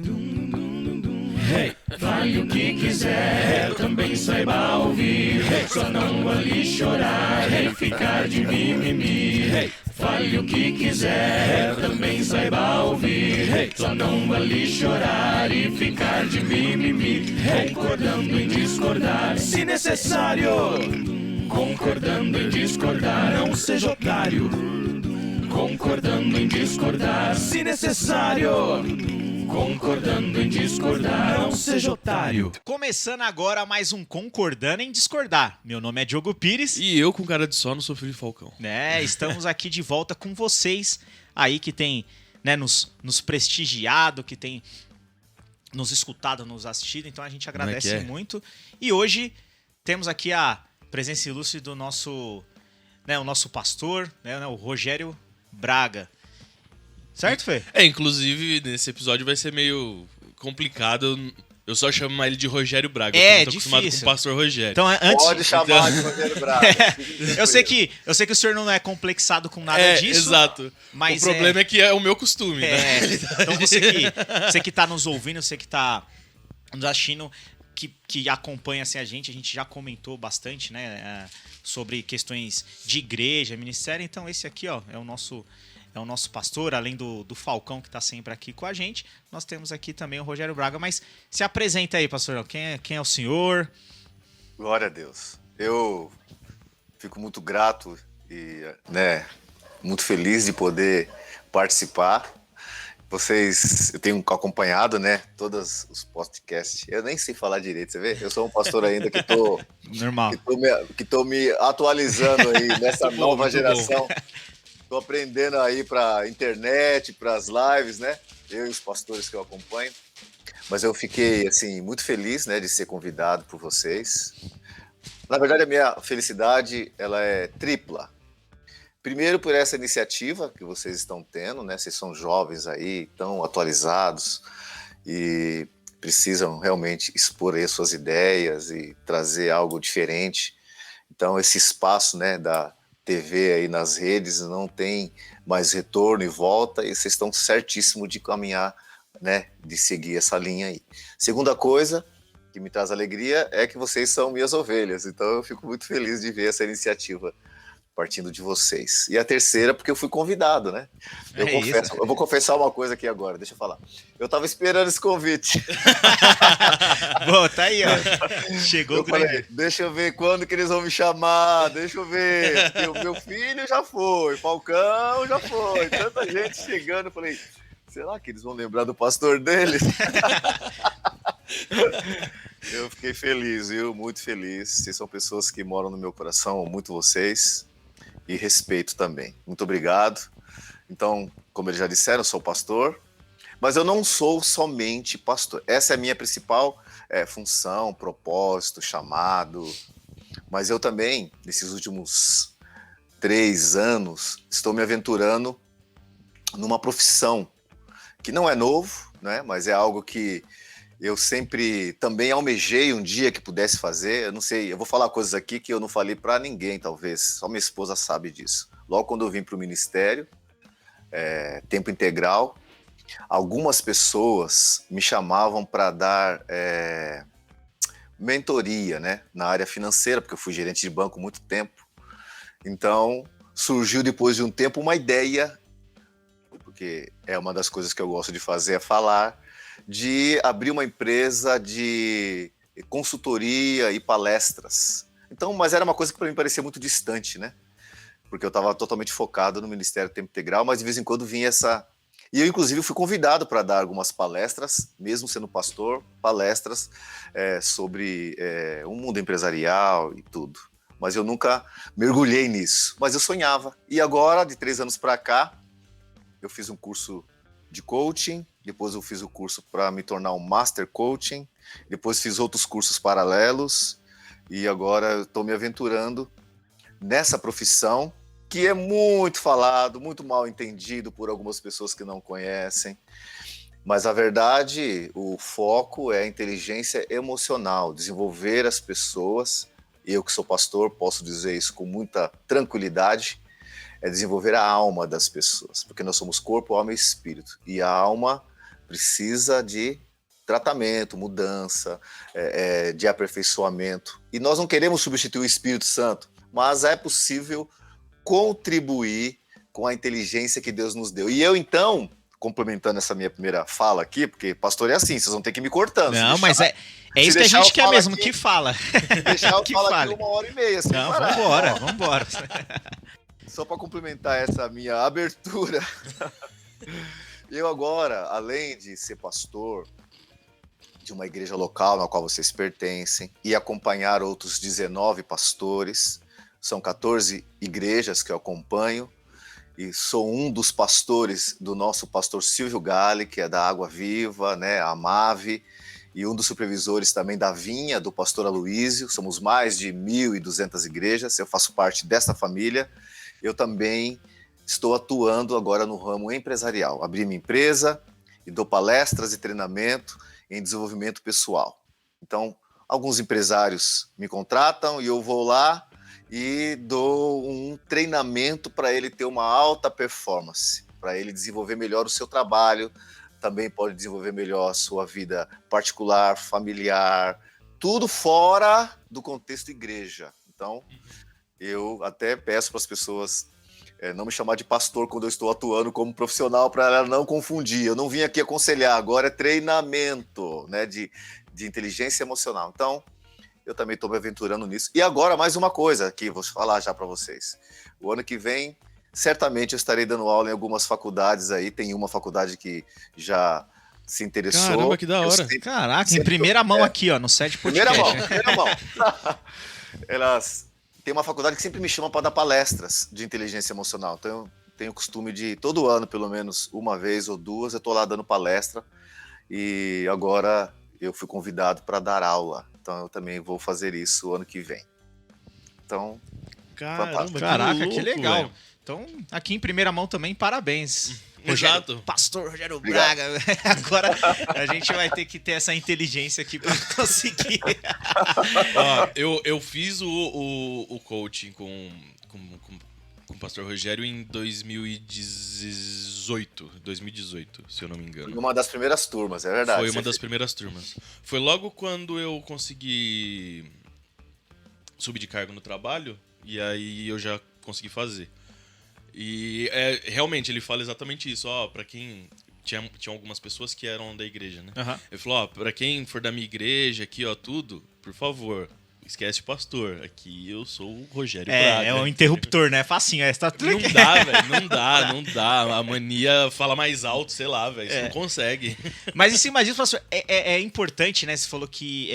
Hey, fale o que quiser, também saiba ouvir. Só não ali chorar e ficar de mimimi. Fale o que quiser, também saiba ouvir. Só não ali chorar e ficar de mimimi. Concordando em discordar, se necessário. Concordando em discordar, não seja otário. Concordando em discordar, se necessário. Concordando em discordar, não seja otário. Começando agora mais um Concordando em Discordar. Meu nome é Diogo Pires. E eu, com cara de sono, sou Felipe Falcão. Estamos aqui de volta com vocês aí que tem nos prestigiado, que tem nos escutado, nos assistido. Então a gente agradece muito. E hoje temos aqui a presença ilustre do nosso, o nosso pastor, o Rogério Braga. Certo, Fê? Inclusive, nesse episódio vai ser meio complicado. Eu só chamo ele de Rogério Braga. É, eu tô acostumado com o pastor Rogério. Então, antes... Pode chamar de Rogério Braga. eu sei que o senhor não é complexado com nada disso. Exato. Mas o problema é que é o meu costume, né? Então você que tá nos ouvindo, você que tá nos assistindo, que acompanha assim, a gente já comentou bastante, sobre questões de igreja, ministério. Então esse aqui, ó, é o nosso pastor, além do Falcão, que está sempre aqui com a gente. Nós temos aqui também o Rogério Braga. Mas se apresenta aí, pastor. Quem é o senhor? Glória a Deus. Eu fico muito grato e muito feliz de poder participar. Eu tenho acompanhado, todos os podcasts. Eu nem sei falar direito, você vê? Eu sou um pastor ainda que tô... Normal. Que tô me atualizando aí nessa nova geração. Estou aprendendo aí para internet, para as lives, Eu e os pastores que eu acompanho. Mas eu fiquei, assim, muito feliz, de ser convidado por vocês. Na verdade, a minha felicidade, ela é tripla. Primeiro, por essa iniciativa que vocês estão tendo, Vocês são jovens aí, tão atualizados e precisam realmente expor aí as suas ideias e trazer algo diferente. Então, esse espaço, da TV aí nas redes não tem mais retorno e volta, e vocês estão certíssimos de caminhar, de seguir essa linha aí. Segunda coisa que me traz alegria é que vocês são minhas ovelhas, então eu fico muito feliz de ver essa iniciativa partindo de vocês. E a terceira, porque eu fui convidado, Eu vou confessar uma coisa aqui agora, deixa eu falar. Eu estava esperando esse convite. Bom, tá aí, ó. Chegou o falei, deixa eu ver quando que eles vão me chamar, deixa eu ver. O meu filho já foi, Falcão já foi, tanta gente chegando. Eu falei, será que eles vão lembrar do pastor deles? Eu fiquei feliz, viu? Muito feliz. Vocês são pessoas que moram no meu coração, amo muito vocês. E respeito também. Muito obrigado. Então, como eles já disseram, eu sou pastor, mas eu não sou somente pastor. Essa é a minha principal função, propósito, chamado. Mas eu também, nesses últimos 3 anos, estou me aventurando numa profissão que não é novo, mas é algo que eu sempre também almejei um dia que pudesse fazer. Eu não sei, eu vou falar coisas aqui que eu não falei para ninguém, talvez. Só minha esposa sabe disso. Logo quando eu vim para o ministério, tempo integral, algumas pessoas me chamavam para dar mentoria, na área financeira, porque eu fui gerente de banco há muito tempo. Então, surgiu depois de um tempo uma ideia, porque é uma das coisas que eu gosto de fazer, é falar, de abrir uma empresa de consultoria e palestras. Então, mas era uma coisa que para mim parecia muito distante, Porque eu estava totalmente focado no Ministério Tempo Integral, mas de vez em quando vinha essa... E eu, inclusive, fui convidado para dar algumas palestras, mesmo sendo pastor, palestras sobre o mundo empresarial e tudo. Mas eu nunca mergulhei nisso. Mas eu sonhava. E agora, de 3 anos para cá, eu fiz um curso de coaching, depois eu fiz o curso para me tornar um Master Coaching, depois fiz outros cursos paralelos e agora eu estou me aventurando nessa profissão que é muito falado, muito mal entendido por algumas pessoas que não conhecem, mas a verdade, o foco é a inteligência emocional, desenvolver as pessoas. Eu que sou pastor posso dizer isso com muita tranquilidade, é desenvolver a alma das pessoas, porque nós somos corpo, alma e espírito, e a alma precisa de tratamento, mudança, de aperfeiçoamento. E nós não queremos substituir o Espírito Santo, mas é possível contribuir com a inteligência que Deus nos deu. E eu, então, complementando essa minha primeira fala aqui, porque pastor é assim, vocês vão ter que ir me cortando. Não, mas é isso que a gente quer mesmo, aqui, que fala. Deixar eu que falar fale. aqui 1h30. Assim, Não, vambora. Só para complementar essa minha abertura, eu agora, além de ser pastor de uma igreja local na qual vocês pertencem e acompanhar outros 19 pastores, são 14 igrejas que eu acompanho, e sou um dos pastores do nosso pastor Silvio Galli, que é da Água Viva, né, a MAVE, e um dos supervisores também da Vinha, do pastor Aloísio. Somos mais de 1.200 igrejas, eu faço parte dessa família. Eu também estou atuando agora no ramo empresarial. Abri minha empresa e dou palestras e treinamento em desenvolvimento pessoal. Então, alguns empresários me contratam e eu vou lá e dou um treinamento para ele ter uma alta performance, para ele desenvolver melhor o seu trabalho, também pode desenvolver melhor a sua vida particular, familiar, tudo fora do contexto igreja. Então, eu até peço para as pessoas não me chamar de pastor quando eu estou atuando como profissional, para ela não confundir. Eu não vim aqui aconselhar, agora é treinamento, né, de inteligência emocional. Então, eu também estou me aventurando nisso. E agora, mais uma coisa que vou falar já para vocês. O ano que vem, certamente eu estarei dando aula em algumas faculdades aí. Tem uma faculdade que já se interessou. Caramba, que da hora. Caraca, em primeira mão aqui, ó, no Sede Podcast. Primeira mão. Elas têm uma faculdade que sempre me chama para dar palestras de inteligência emocional. Então, eu tenho o costume de, todo ano, pelo menos uma vez ou duas, eu estou lá dando palestra. E agora eu fui convidado para dar aula. Então, eu também vou fazer isso ano que vem. Então, Caramba, caraca, louco, que legal. velho. Então, aqui em primeira mão também, parabéns. Exato. Pastor Rogério Obrigado. Braga. Agora a gente vai ter que ter essa inteligência aqui para conseguir. Ó, eu fiz o coaching com o pastor Rogério em 2018, se eu não me engano. uma das primeiras turmas, é verdade. Foi uma das primeiras turmas. Foi logo quando eu consegui subir de cargo no trabalho, e aí eu já consegui fazer. E realmente ele fala exatamente isso, ó, pra quem... Tinha algumas pessoas que eram da igreja, né? Uhum. Ele falou, ó, pra quem for da minha igreja aqui, ó, tudo, por favor, esquece o pastor. Aqui eu sou o Rogério Braga. É o interruptor, né? Facinho. Tá tudo Não dá, velho, não dá. A mania fala mais alto, sei lá, velho, você não consegue. Mas em cima disso, pastor, é importante, né? Você falou que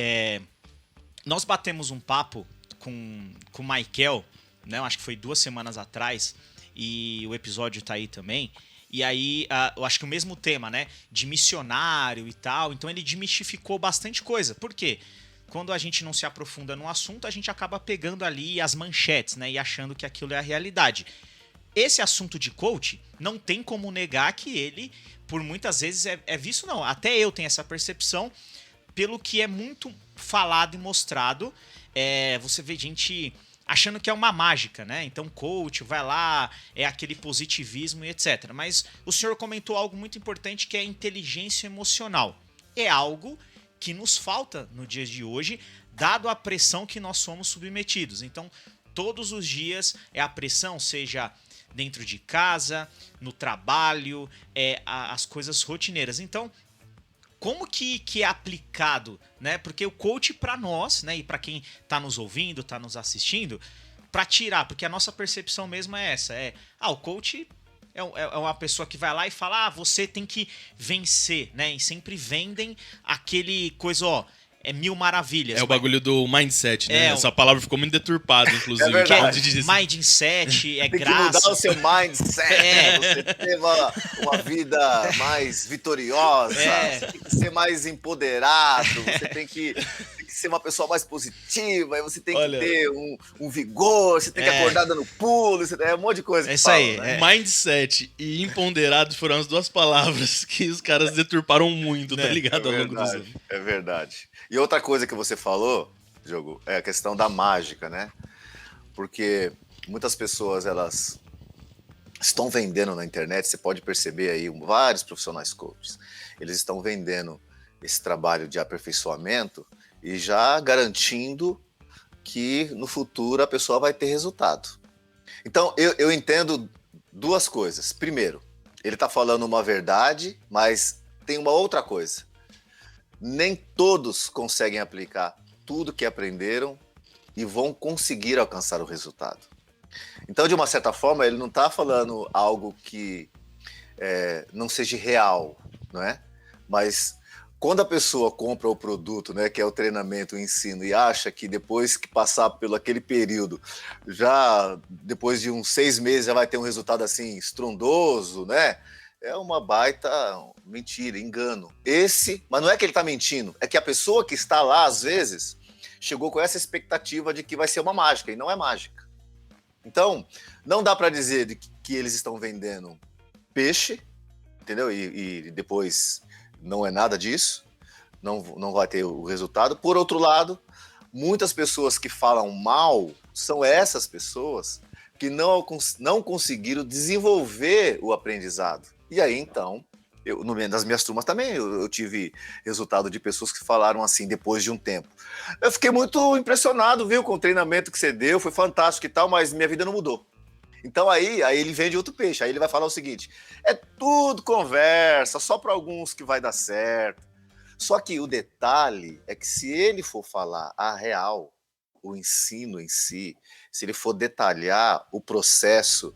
nós batemos um papo com o Michael, né? Eu acho que foi 2 semanas atrás, e o episódio tá aí também. E aí, eu acho que o mesmo tema, né? De missionário e tal. Então ele desmistificou bastante coisa. Por quê? Quando a gente não se aprofunda no assunto, a gente acaba pegando ali as manchetes, né? E achando que aquilo é a realidade. Esse assunto de coach, não tem como negar que ele, por muitas vezes, é visto, não. Até eu tenho essa percepção, pelo que é muito falado e mostrado. Você vê gente achando que é uma mágica, né? Então, coach, vai lá, é aquele positivismo e etc. Mas o senhor comentou algo muito importante, que é a inteligência emocional. É algo que nos falta no dia de hoje, dado a pressão que nós somos submetidos. Então, todos os dias é a pressão, seja dentro de casa, no trabalho, as coisas rotineiras. Então, como que é aplicado, né? Porque o coach para nós, né, e para quem está nos ouvindo, está nos assistindo, para tirar, porque a nossa percepção mesmo é essa, o coach é uma pessoa que vai lá e fala, você tem que vencer, né? E sempre vendem aquele coisa, mil maravilhas. É o bagulho do mindset, né? Essa palavra ficou muito deturpada, inclusive. Mindset, tem graça. que mudar o seu mindset, você ter uma vida mais vitoriosa, você tem que ser mais empoderado, você tem que ser uma pessoa mais positiva, você tem que ter um vigor, você tem que acordar dando pulo, um monte de coisa. É isso aí. Né? Mindset e empoderado foram as 2 palavras que os caras deturparam muito, tá ligado? Ao longo dos anos. É verdade. E outra coisa que você falou, Diogo, é a questão da mágica, né? Porque muitas pessoas, elas estão vendendo na internet, você pode perceber aí vários profissionais coaches, eles estão vendendo esse trabalho de aperfeiçoamento e já garantindo que no futuro a pessoa vai ter resultado. Então, eu entendo duas coisas. Primeiro, ele está falando uma verdade, mas tem uma outra coisa. Nem todos conseguem aplicar tudo que aprenderam e vão conseguir alcançar o resultado. Então, de uma certa forma, ele não está falando algo que não seja real, não é? Mas quando a pessoa compra o produto, né, que é o treinamento, o ensino, e acha que depois que passar pelo aquele período, já depois de uns 6 meses já vai ter um resultado assim estrondoso, né? É uma baita mentira, engano. Mas não é que ele está mentindo, é que a pessoa que está lá, às vezes, chegou com essa expectativa de que vai ser uma mágica, e não é mágica. Então, não dá para dizer que eles estão vendendo peixe, entendeu? E depois não é nada disso, não vai ter o resultado. Por outro lado, muitas pessoas que falam mal são essas pessoas que não conseguiram desenvolver o aprendizado. E aí, então, nas minhas turmas também, eu tive resultado de pessoas que falaram assim, depois de um tempo. Eu fiquei muito impressionado, viu, com o treinamento que você deu, foi fantástico e tal, mas minha vida não mudou. Então aí ele vende outro peixe, aí ele vai falar o seguinte, é tudo conversa, só para alguns que vai dar certo. Só que o detalhe é que se ele for falar a real, o ensino em si, se ele for detalhar o processo,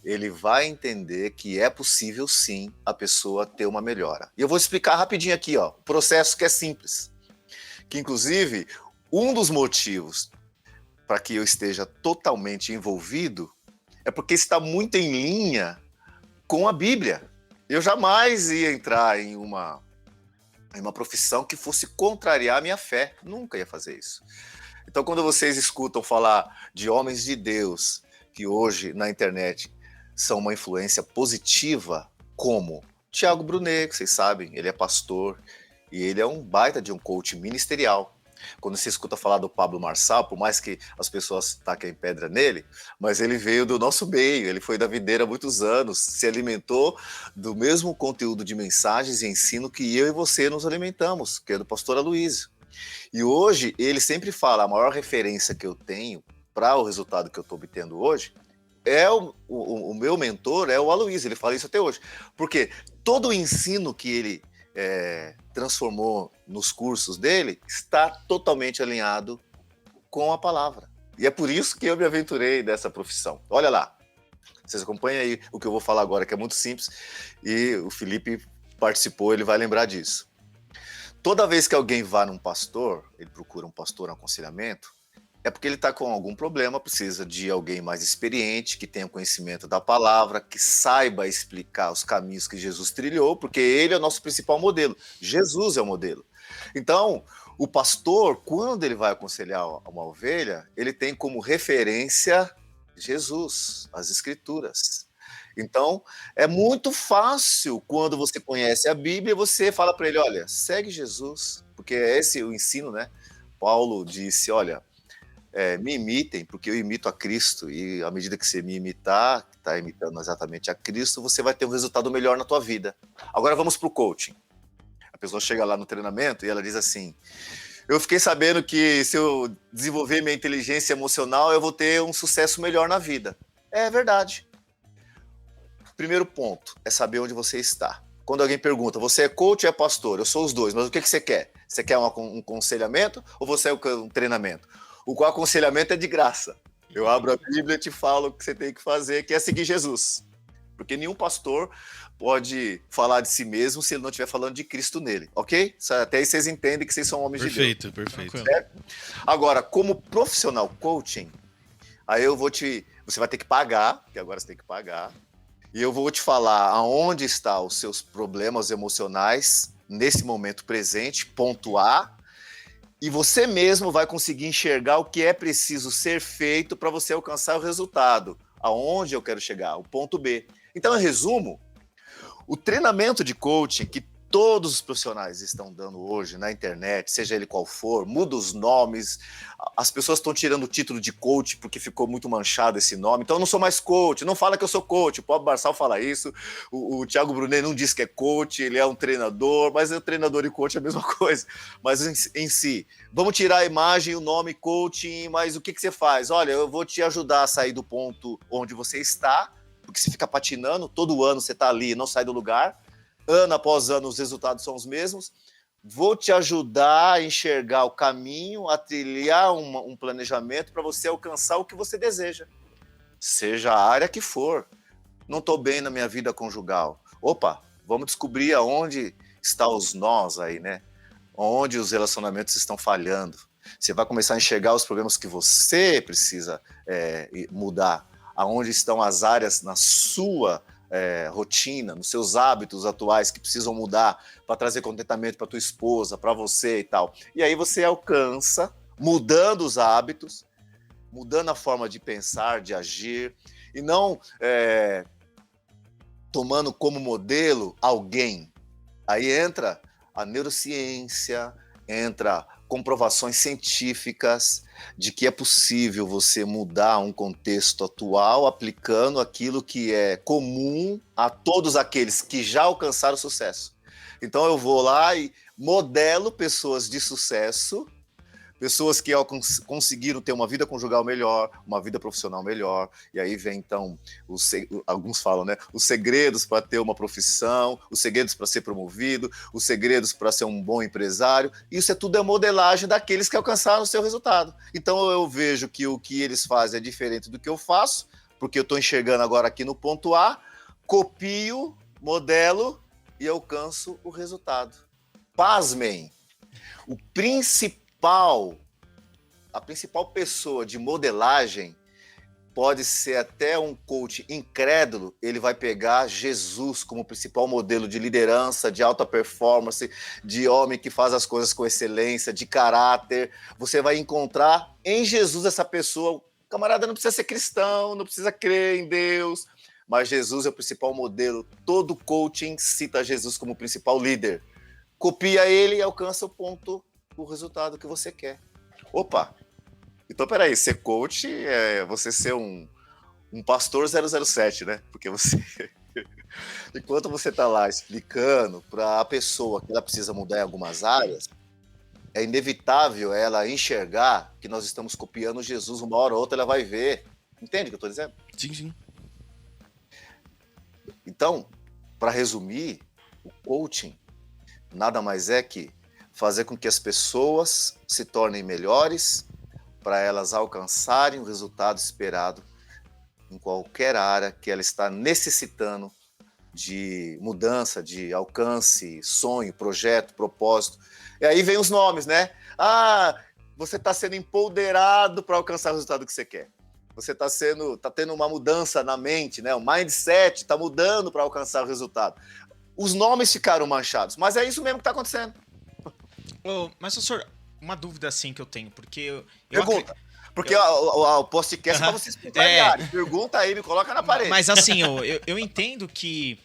ele vai entender que é possível sim a pessoa ter uma melhora. E eu vou explicar rapidinho aqui, ó, o processo que é simples. Que inclusive, um dos motivos para que eu esteja totalmente envolvido é porque está muito em linha com a Bíblia. Eu jamais ia entrar em uma profissão que fosse contrariar a minha fé. Nunca ia fazer isso. Então, quando vocês escutam falar de homens de Deus que hoje na internet são uma influência positiva, como Thiago Brunet, que vocês sabem, ele é pastor e ele é um baita de um coach ministerial. Quando você escuta falar do Pablo Marçal, por mais que as pessoas taquem pedra nele, mas ele veio do nosso meio, ele foi da videira há muitos anos, se alimentou do mesmo conteúdo de mensagens e ensino que eu e você nos alimentamos, que é do pastor Aloysio. E hoje, ele sempre fala, a maior referência que eu tenho para o resultado que eu estou obtendo hoje, o meu mentor é o Aloysio, ele fala isso até hoje. Porque todo o ensino que ele transformou nos cursos dele está totalmente alinhado com a palavra. E é por isso que eu me aventurei nessa profissão. Olha lá, vocês acompanham aí o que eu vou falar agora, que é muito simples, e o Felipe participou, ele vai lembrar disso. Toda vez que alguém vai num pastor, ele procura um pastor, um aconselhamento, é porque ele está com algum problema, precisa de alguém mais experiente, que tenha conhecimento da palavra, que saiba explicar os caminhos que Jesus trilhou, porque ele é o nosso principal modelo. Jesus é o modelo. Então, o pastor, quando ele vai aconselhar uma ovelha, ele tem como referência Jesus, as Escrituras. Então, é muito fácil quando você conhece a Bíblia, você fala para ele, olha, segue Jesus, porque é esse o ensino, né? Paulo disse, olha, me imitem, porque eu imito a Cristo, e à medida que você me imitar, que está imitando exatamente a Cristo, você vai ter um resultado melhor na tua vida. Agora vamos para o coaching. A pessoa chega lá no treinamento e ela diz assim, eu fiquei sabendo que se eu desenvolver minha inteligência emocional, eu vou ter um sucesso melhor na vida. É verdade. Primeiro ponto é saber onde você está. Quando alguém pergunta, você é coach ou é pastor? Eu sou os dois, mas o que você quer? Você quer um aconselhamento ou você quer um treinamento? O aconselhamento é de graça. Eu abro a Bíblia e te falo o que você tem que fazer, que é seguir Jesus. Porque nenhum pastor pode falar de si mesmo se ele não estiver falando de Cristo nele, ok? Até aí vocês entendem que vocês são homens de Deus. Perfeito. Certo? Agora, como profissional coaching, aí você vai ter que pagar, que agora você tem que pagar, e eu vou te falar aonde estão os seus problemas emocionais nesse momento presente, pontuar, e você mesmo vai conseguir enxergar o que é preciso ser feito para você alcançar o resultado. Aonde eu quero chegar? O ponto B. Então, em resumo, o treinamento de coaching que todos os profissionais estão dando hoje na internet, seja ele qual for, muda os nomes, as pessoas estão tirando o título de coach porque ficou muito manchado esse nome, então eu não sou mais coach, não fala que eu sou coach, o Pablo Marçal fala isso, o Thiago Brunet não diz que é coach, ele é um treinador, mas o treinador e coach é a mesma coisa, mas em si, vamos tirar a imagem, o nome coaching, mas o que você faz? Olha, eu vou te ajudar a sair do ponto onde você está, porque você fica patinando, todo ano você está ali e não sai do lugar, ano após ano os resultados são os mesmos, vou te ajudar a enxergar o caminho, a trilhar um planejamento para você alcançar o que você deseja, seja a área que for. Não estou bem na minha vida conjugal. Opa, vamos descobrir aonde estão os nós aí, né? Onde os relacionamentos estão falhando. Você vai começar a enxergar os problemas que você precisa mudar, aonde estão as áreas na sua rotina, nos seus hábitos atuais que precisam mudar para trazer contentamento para tua esposa, para você e tal. E aí você alcança, mudando os hábitos, mudando a forma de pensar, de agir, e não tomando como modelo alguém. Aí entra a neurociência, entra comprovações científicas de que é possível você mudar um contexto atual aplicando aquilo que é comum a todos aqueles que já alcançaram sucesso. Então eu vou lá e modelo pessoas de sucesso, pessoas que conseguiram ter uma vida conjugal melhor, uma vida profissional melhor, e aí vem então, alguns falam, né, os segredos para ter uma profissão, os segredos para ser promovido, os segredos para ser um bom empresário, isso tudo é modelagem daqueles que alcançaram o seu resultado. Então eu vejo que o que eles fazem é diferente do que eu faço, porque eu estou enxergando agora aqui no ponto A, copio, modelo e alcanço o resultado. Pasmem, a principal pessoa de modelagem pode ser até um coach incrédulo, ele vai pegar Jesus como principal modelo de liderança, de alta performance, de homem que faz as coisas com excelência, de caráter. Você vai encontrar em Jesus essa pessoa. O camarada não precisa ser cristão, não precisa crer em Deus, mas Jesus é o principal modelo. Todo coaching cita Jesus como principal líder. Copia ele e alcança o resultado que você quer. Opa, então peraí, ser coach é você ser um pastor 007, né? Porque você, enquanto você tá lá explicando para a pessoa que ela precisa mudar em algumas áreas, é inevitável ela enxergar que nós estamos copiando Jesus, uma hora ou outra ela vai ver. Entende o que eu tô dizendo? Sim, sim. Então, para resumir, o coaching nada mais é que fazer com que as pessoas se tornem melhores para elas alcançarem o resultado esperado em qualquer área que ela está necessitando de mudança, de alcance, sonho, projeto, propósito. E aí vem os nomes, né? Ah, você está sendo empoderado para alcançar o resultado que você quer. Você está tendo uma mudança na mente, né? O mindset está mudando para alcançar o resultado. Os nomes ficaram manchados, mas é isso mesmo que está acontecendo. Mas, professor, uma dúvida assim que eu tenho, porque Pergunta. Porque o podcast é para vocês contrariarem. Pergunta aí, me coloca na parede. Mas assim, eu entendo que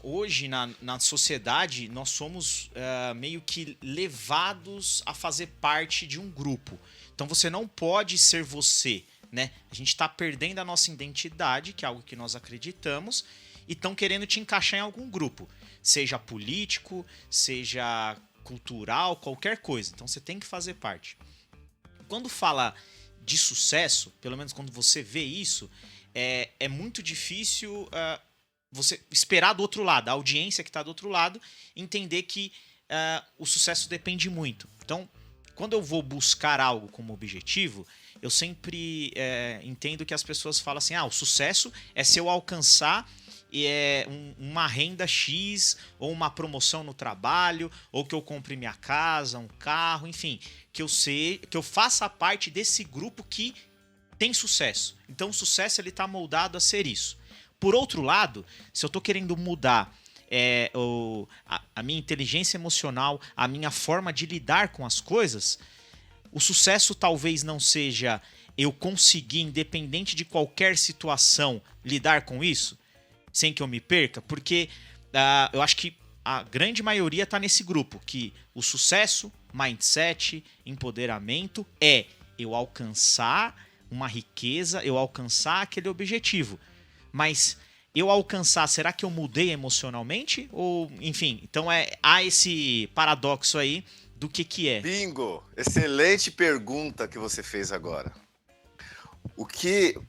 hoje na sociedade nós somos meio que levados a fazer parte de um grupo. Então você não pode ser você, né? A gente está perdendo a nossa identidade, que é algo que nós acreditamos, e estão querendo te encaixar em algum grupo, seja político, seja cultural, qualquer coisa. Então você tem que fazer parte. Quando fala de sucesso, pelo menos quando você vê isso, é muito difícil você esperar do outro lado, a audiência que está do outro lado, entender que o sucesso depende muito. Então, quando eu vou buscar algo como objetivo, eu sempre entendo que as pessoas falam assim, o sucesso é se eu alcançar uma renda X, ou uma promoção no trabalho, ou que eu compre minha casa, um carro, enfim, que eu faça parte desse grupo que tem sucesso. Então o sucesso ele está moldado a ser isso. Por outro lado, se eu estou querendo mudar a minha inteligência emocional, a minha forma de lidar com as coisas, o sucesso talvez não seja eu conseguir, independente de qualquer situação, lidar com isso, sem que eu me perca, porque eu acho que a grande maioria está nesse grupo, que o sucesso, mindset, empoderamento é eu alcançar uma riqueza, eu alcançar aquele objetivo. Mas eu alcançar, será que eu mudei emocionalmente? Ou, enfim, então há esse paradoxo aí do que é. Bingo! Excelente pergunta que você fez agora. O que...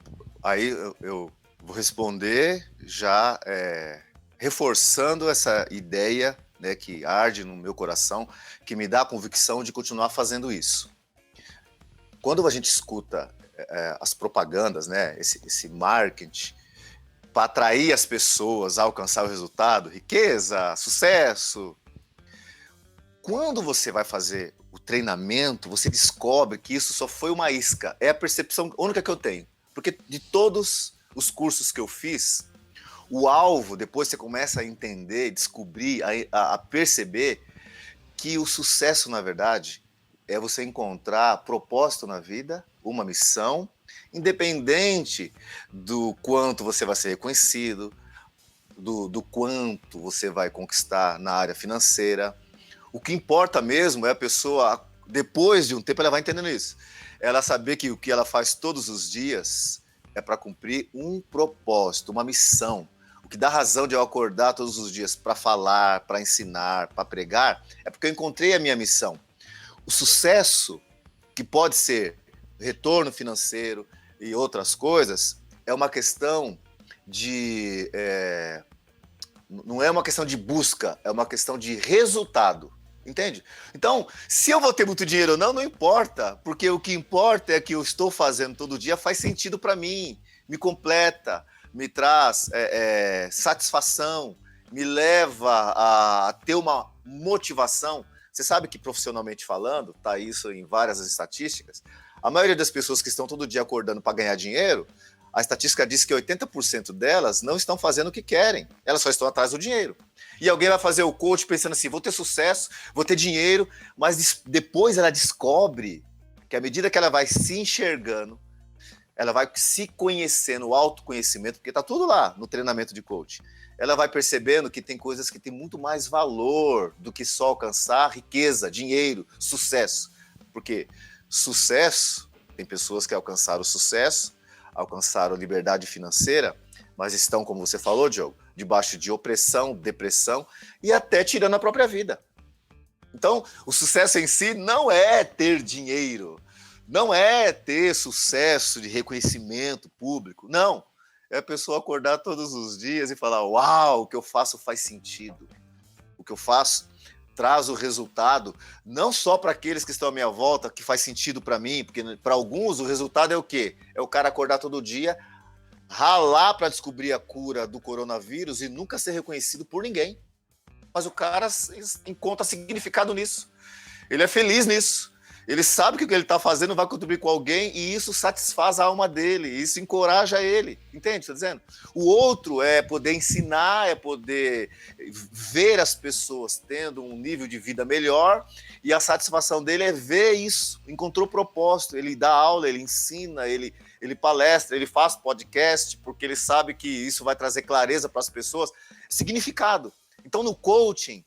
Aí eu vou responder já reforçando essa ideia, né, que arde no meu coração, que me dá a convicção de continuar fazendo isso. Quando a gente escuta as propagandas, né, esse marketing, para atrair as pessoas a alcançar o resultado, riqueza, sucesso. Quando você vai fazer o treinamento, você descobre que isso só foi uma isca. É a percepção única que eu tenho. Porque de todos os cursos que eu fiz, o alvo, depois você começa a entender, descobrir, a perceber que o sucesso, na verdade, é você encontrar propósito na vida, uma missão, independente do quanto você vai ser reconhecido, do quanto você vai conquistar na área financeira. O que importa mesmo é a pessoa, depois de um tempo, ela vai entendendo isso. Ela saber que o que ela faz todos os dias é para cumprir um propósito, uma missão. O que dá razão de eu acordar todos os dias para falar, para ensinar, para pregar, é porque eu encontrei a minha missão. O sucesso, que pode ser retorno financeiro e outras coisas, é uma questão de... não é uma questão de busca, é uma questão de resultado. Entende? Então, se eu vou ter muito dinheiro ou não, não importa, porque o que importa é que eu estou fazendo todo dia faz sentido para mim, me completa, me traz satisfação, me leva a ter uma motivação. Você sabe que, profissionalmente falando, tá isso em várias estatísticas, a maioria das pessoas que estão todo dia acordando para ganhar dinheiro, a estatística diz que 80% delas não estão fazendo o que querem, elas só estão atrás do dinheiro. E alguém vai fazer o coach pensando assim, vou ter sucesso, vou ter dinheiro, mas depois ela descobre que à medida que ela vai se enxergando, ela vai se conhecendo, o autoconhecimento, porque está tudo lá no treinamento de coach. Ela vai percebendo que tem coisas que têm muito mais valor do que só alcançar riqueza, dinheiro, sucesso. Porque sucesso, tem pessoas que alcançaram o sucesso, alcançaram liberdade financeira, mas estão, como você falou, Diogo, debaixo de opressão, depressão e até tirando a própria vida. Então, o sucesso em si não é ter dinheiro, não é ter sucesso de reconhecimento público, não. É a pessoa acordar todos os dias e falar, uau, o que eu faço faz sentido. O que eu faço traz o resultado, não só para aqueles que estão à minha volta, que faz sentido para mim, porque para alguns o resultado é o quê? É o cara acordar todo dia, ralar para descobrir a cura do coronavírus e nunca ser reconhecido por ninguém. Mas o cara encontra significado nisso. Ele é feliz nisso. Ele sabe que o que ele está fazendo vai contribuir com alguém e isso satisfaz a alma dele, isso encoraja ele. Entende? Estou dizendo? O outro é poder ensinar, é poder ver as pessoas tendo um nível de vida melhor e a satisfação dele é ver isso. Encontrou propósito, ele dá aula, ele ensina, ele palestra, ele faz podcast porque ele sabe que isso vai trazer clareza para as pessoas, significado. Então, no coaching,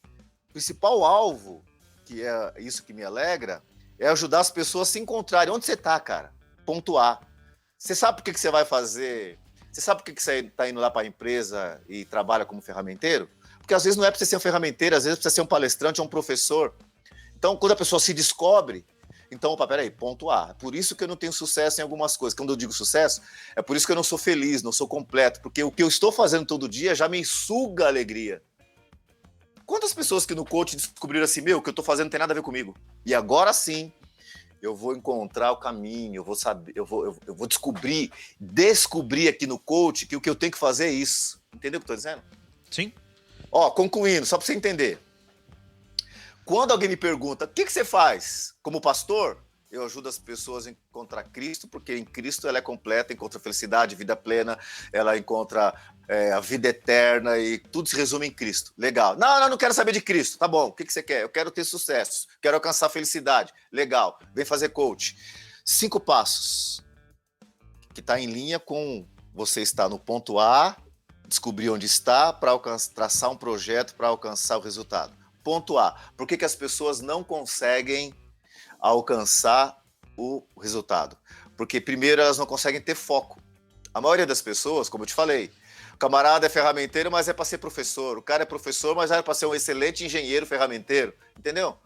o principal alvo, que é isso que me alegra, é ajudar as pessoas a se encontrarem. Onde você está, cara? Pontuar. Você sabe por que você vai fazer... Você sabe por que você está indo lá para a empresa e trabalha como ferramenteiro? Porque às vezes não é para você ser um ferramenteiro, às vezes precisa ser um palestrante ou um professor. Então, quando a pessoa se descobre, então, opa, peraí, pontuar. É por isso que eu não tenho sucesso em algumas coisas. Quando eu digo sucesso, é por isso que eu não sou feliz, não sou completo, porque o que eu estou fazendo todo dia já me suga a alegria. Quantas pessoas que no coach descobriram assim, meu, o que eu tô fazendo não tem nada a ver comigo. E agora sim, eu vou encontrar o caminho, eu vou saber, eu vou descobrir aqui no coach que o que eu tenho que fazer é isso. Entendeu o que eu tô dizendo? Sim. Ó, concluindo, só para você entender. Quando alguém me pergunta, o que você faz como pastor? Eu ajudo as pessoas a encontrar Cristo, porque em Cristo ela é completa, encontra felicidade, vida plena, ela encontra a vida eterna e tudo se resume em Cristo. Legal. Não quero saber de Cristo. Tá bom, o que você quer? Eu quero ter sucesso, quero alcançar felicidade. Legal, vem fazer coach. 5 passos que está em linha com você estar no ponto A descobrir onde está para traçar um projeto para alcançar o resultado. Ponto A. Por que as pessoas não conseguem alcançar o resultado? Porque, primeiro, elas não conseguem ter foco. A maioria das pessoas, como eu te falei, o camarada é ferramenteiro, mas é para ser professor. O cara é professor, mas é para ser um excelente engenheiro ferramenteiro. Entendeu?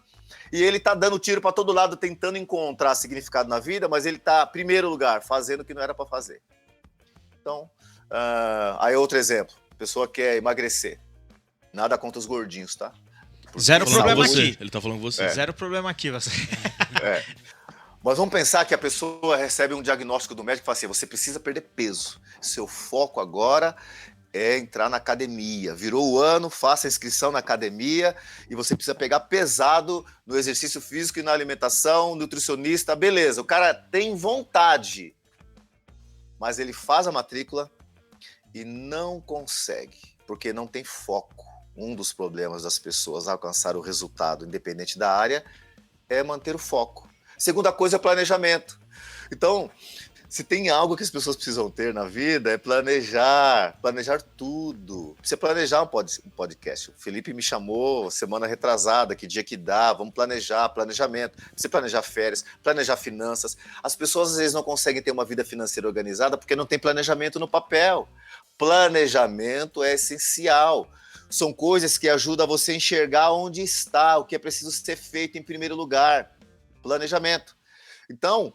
E ele tá dando tiro para todo lado, tentando encontrar significado na vida, mas ele tá, em primeiro lugar, fazendo o que não era para fazer. Então, aí outro exemplo. A pessoa quer emagrecer. Nada contra os gordinhos, tá? Zero problema você. aqui. Ele tá falando com você. Zero problema aqui. Você. Mas vamos pensar que a pessoa recebe um diagnóstico do médico e fala assim, você precisa perder peso. Seu foco agora é entrar na academia. Virou o ano, faça a inscrição na academia e você precisa pegar pesado no exercício físico e na alimentação, nutricionista, beleza. O cara tem vontade, mas ele faz a matrícula e não consegue, porque não tem foco. Um dos problemas das pessoas alcançar o resultado, independente da área, é manter o foco. Segunda coisa é planejamento. Então, se tem algo que as pessoas precisam ter na vida, é planejar tudo. Precisa planejar um podcast. O Felipe me chamou semana retrasada, que dia que dá, vamos planejar, planejamento. Precisa planejar férias, planejar finanças. As pessoas às vezes não conseguem ter uma vida financeira organizada porque não tem planejamento no papel. Planejamento é essencial. São coisas que ajudam você a enxergar onde está, o que é preciso ser feito em primeiro lugar. Planejamento. Então,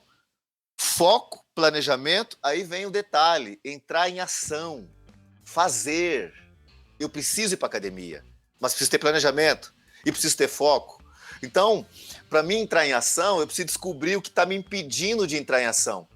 foco, planejamento, aí vem o detalhe, entrar em ação, fazer. Eu preciso ir para a academia, mas preciso ter planejamento e preciso ter foco. Então, para mim entrar em ação, eu preciso descobrir o que está me impedindo de entrar em ação.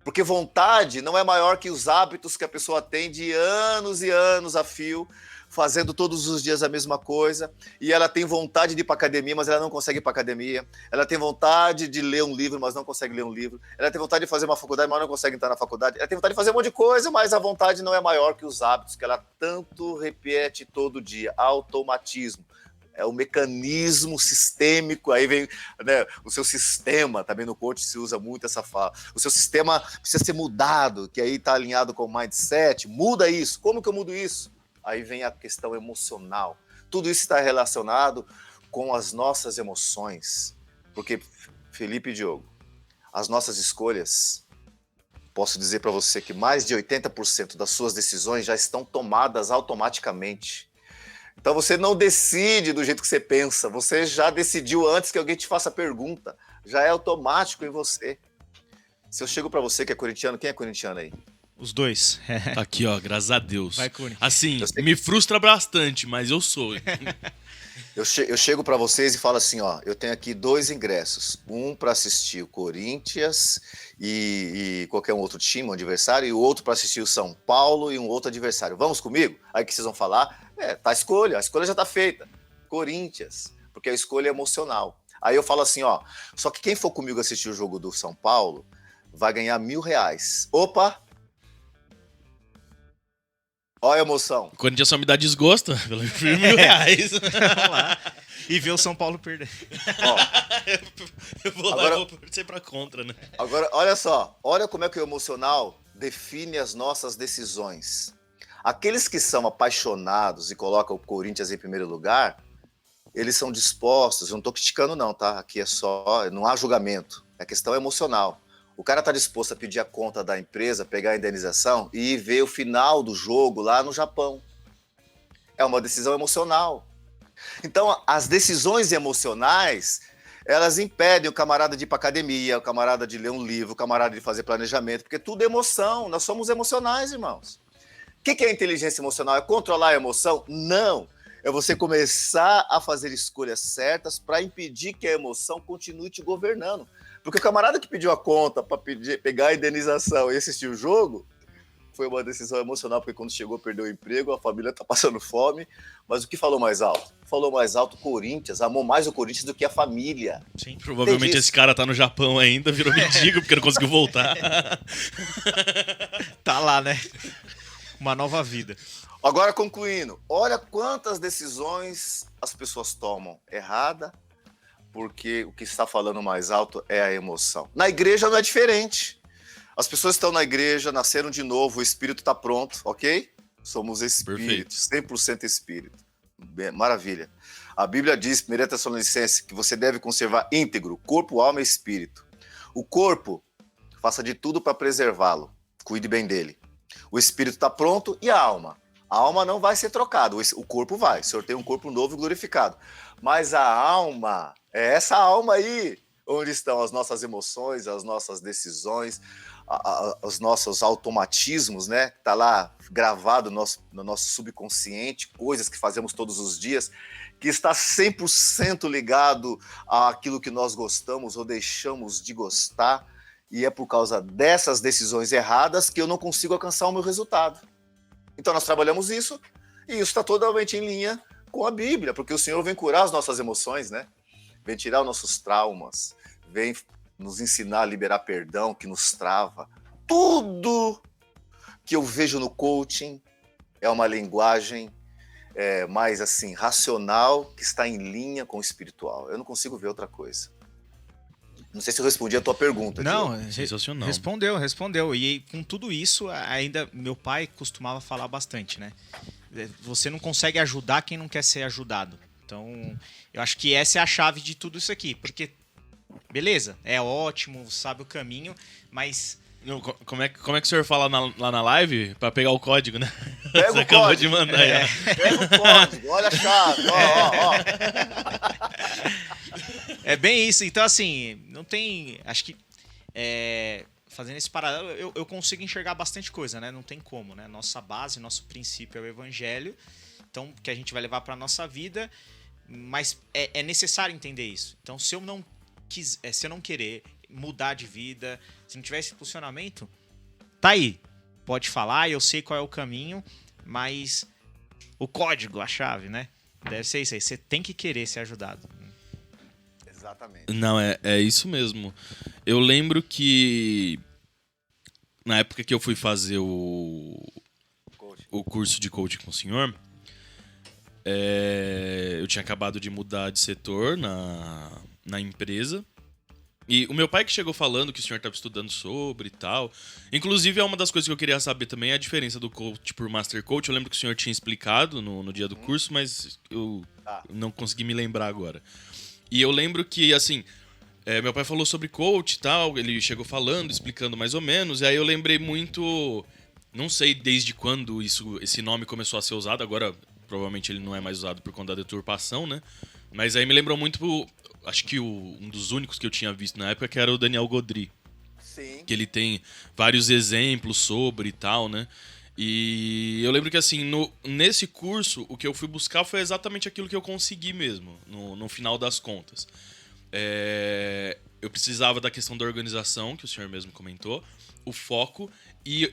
Porque vontade não é maior que os hábitos que a pessoa tem de anos e anos a fio, fazendo todos os dias a mesma coisa, e ela tem vontade de ir para academia, mas ela não consegue ir para academia. Ela tem vontade de ler um livro, mas não consegue ler um livro. Ela tem vontade de fazer uma faculdade, mas não consegue entrar na faculdade. Ela tem vontade de fazer um monte de coisa, mas a vontade não é maior que os hábitos que ela tanto repete todo dia. Automatismo. É o mecanismo sistêmico, aí vem, né, o seu sistema, também no coach se usa muito essa fala. O seu sistema precisa ser mudado, que aí está alinhado com o mindset. Muda isso. Como que eu mudo isso? Aí vem a questão emocional. Tudo isso está relacionado com as nossas emoções. Porque, Felipe e Diogo, as nossas escolhas, posso dizer para você que mais de 80% das suas decisões já estão tomadas automaticamente. Então você não decide do jeito que você pensa, você já decidiu antes que alguém te faça a pergunta. Já é automático em você. Se eu chego para você que é corintiano, quem é corintiano aí? Os dois. Aqui, ó, graças a Deus. Vai, Curi. Assim, me frustra bastante, mas eu sou. Eu chego para vocês e falo assim, ó, eu tenho aqui 2 ingressos. Um para assistir o Corinthians e qualquer um outro time, um adversário, e o outro para assistir o São Paulo e um outro adversário. Vamos comigo? Aí que vocês vão falar? Tá a escolha já tá feita. Corinthians, porque a escolha é emocional. Aí eu falo assim, ó, só que quem for comigo assistir o jogo do São Paulo vai ganhar R$1.000. Opa! Olha a emoção. O Corinthians só me dá desgosto pelos R$1.000. Vamos lá. E ver o São Paulo perder. Eu vou lá Agora- e vou torcer pra contra, né? Agora, olha só. Olha como é que o emocional define as nossas decisões. Aqueles que são apaixonados e colocam o Corinthians em primeiro lugar, eles são dispostos, eu não estou criticando não, tá? Aqui é só, não há julgamento. A questão é emocional. O cara está disposto a pedir a conta da empresa, pegar a indenização e ver o final do jogo lá no Japão. É uma decisão emocional. Então, as decisões emocionais, elas impedem o camarada de ir para academia, o camarada de ler um livro, o camarada de fazer planejamento, porque tudo é emoção. Nós somos emocionais, irmãos. O que é inteligência emocional? É controlar a emoção? Não. É você começar a fazer escolhas certas para impedir que a emoção continue te governando. Porque o camarada que pediu a conta para pegar a indenização e assistir o jogo foi uma decisão emocional, porque quando chegou perdeu o emprego, a família está passando fome. Mas o que falou mais alto? Falou mais alto o Corinthians, amou mais o Corinthians do que a família. Sim. Provavelmente Entendi. esse cara tá no Japão ainda, virou mendigo porque não conseguiu voltar. Tá lá, né? Uma nova vida. Agora, concluindo, olha quantas decisões as pessoas tomam errada, porque o que está falando mais alto é a emoção. Na igreja não é diferente. As pessoas estão na igreja, nasceram de novo, o espírito está pronto, ok? Somos espírito, 100% espírito. Maravilha. A Bíblia diz, 1 Tessalonicenses, que você deve conservar íntegro, corpo, alma e espírito. O corpo, faça de tudo para preservá-lo. Cuide bem dele. O espírito está pronto e a alma? A alma não vai ser trocada, o corpo vai. O Senhor tem um corpo novo e glorificado. Mas a alma, é essa alma aí, onde estão as nossas emoções, as nossas decisões, os nossos automatismos, né? Está lá gravado no nosso subconsciente, coisas que fazemos todos os dias, que está 100% ligado àquilo que nós gostamos ou deixamos de gostar, e é por causa dessas decisões erradas que eu não consigo alcançar o meu resultado. Então nós trabalhamos isso, e isso está totalmente em linha com a Bíblia, porque o Senhor vem curar as nossas emoções, né? Vem tirar os nossos traumas, vem nos ensinar a liberar perdão que nos trava. Tudo que eu vejo no coaching é uma linguagem mais assim, racional, que está em linha com o espiritual. Eu não consigo ver outra coisa. Não sei se eu respondi a tua pergunta. Não, sensacional. Respondeu. E com tudo isso, ainda meu pai costumava falar bastante, né? Você não consegue ajudar quem não quer ser ajudado. Então, eu acho que essa é a chave de tudo isso aqui. Porque, beleza, é ótimo, sabe o caminho, mas... Como é que o senhor fala lá na live? Pra pegar o código, né? Pega Você o acabou código. de mandar aí. Pega o código, olha a chave. Ó. É bem isso. Então, assim, não tem... Acho que fazendo esse paralelo, eu consigo enxergar bastante coisa, né? Não tem como, né? Nossa base, nosso princípio é o evangelho. Então, que a gente vai levar para nossa vida. Mas é necessário entender isso. Então, se eu não querer mudar de vida, se não tiver esse posicionamento, tá aí. Pode falar, eu sei qual é o caminho, mas o código, a chave, né? Deve ser isso aí. Você tem que querer ser ajudado. Exatamente. Não, é isso mesmo. Eu lembro que na época que eu fui fazer o curso de coaching com o senhor, eu tinha acabado de mudar de setor na empresa. E o meu pai que chegou falando que o senhor estava estudando sobre e tal. Inclusive, é uma das coisas que eu queria saber também, a diferença do coach por master coach. Eu lembro que o senhor tinha explicado no dia do curso, mas eu não consegui me lembrar agora. E eu lembro que, assim, meu pai falou sobre coach e tal, ele chegou falando, explicando mais ou menos, e aí eu lembrei muito... Não sei desde quando esse nome começou a ser usado, agora provavelmente ele não é mais usado por conta da deturpação, né? Mas aí me lembrou muito... Acho que um dos únicos que eu tinha visto na época que era o Daniel Godry. Sim. Que ele tem vários exemplos sobre e tal, né? E eu lembro que, assim, nesse curso, o que eu fui buscar foi exatamente aquilo que eu consegui mesmo, no final das contas. Eu precisava da questão da organização, que o senhor mesmo comentou, o foco, e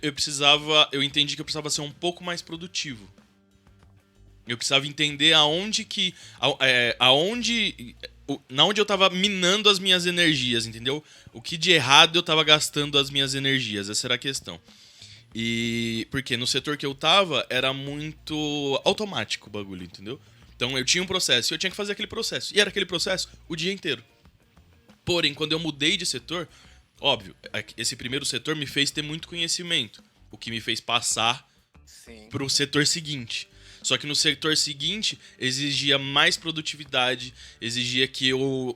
eu entendi que eu precisava ser um pouco mais produtivo. Eu precisava entender onde eu tava minando as minhas energias, entendeu? O que de errado eu tava gastando as minhas energias, essa era a questão. E porque no setor que eu tava era muito automático o bagulho, entendeu? Então eu tinha um processo e eu tinha que fazer aquele processo. E era aquele processo o dia inteiro. Porém, quando eu mudei de setor, óbvio, esse primeiro setor me fez ter muito conhecimento, o que me fez passar pro setor seguinte. Só que no setor seguinte exigia mais produtividade, exigia que eu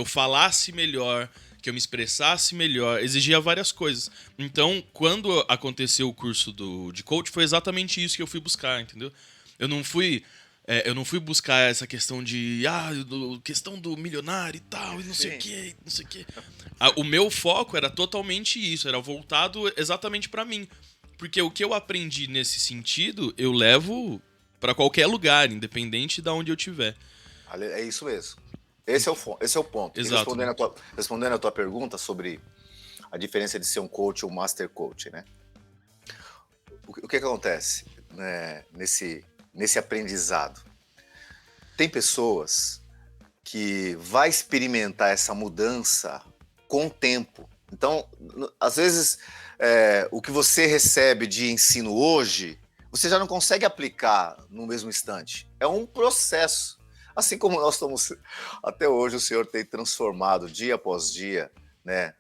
falasse melhor, que eu me expressasse melhor, exigia várias coisas. Então, quando aconteceu o curso de coach, foi exatamente isso que eu fui buscar, entendeu? Eu não fui buscar essa questão questão do milionário e tal, e não sei o quê, não sei o quê. O meu foco era totalmente isso, era voltado exatamente pra mim. Porque o que eu aprendi nesse sentido, eu levo pra qualquer lugar, independente de onde eu estiver. É isso mesmo. Esse é o ponto. Exato. Respondendo a tua pergunta sobre a diferença de ser um coach ou um master coach, né? O que acontece, né, nesse aprendizado? Tem pessoas que vai experimentar essa mudança com o tempo. Então, às vezes, o que você recebe de ensino hoje, você já não consegue aplicar no mesmo instante. É um processo. Assim como nós estamos até hoje, o Senhor tem transformado dia após dia, né?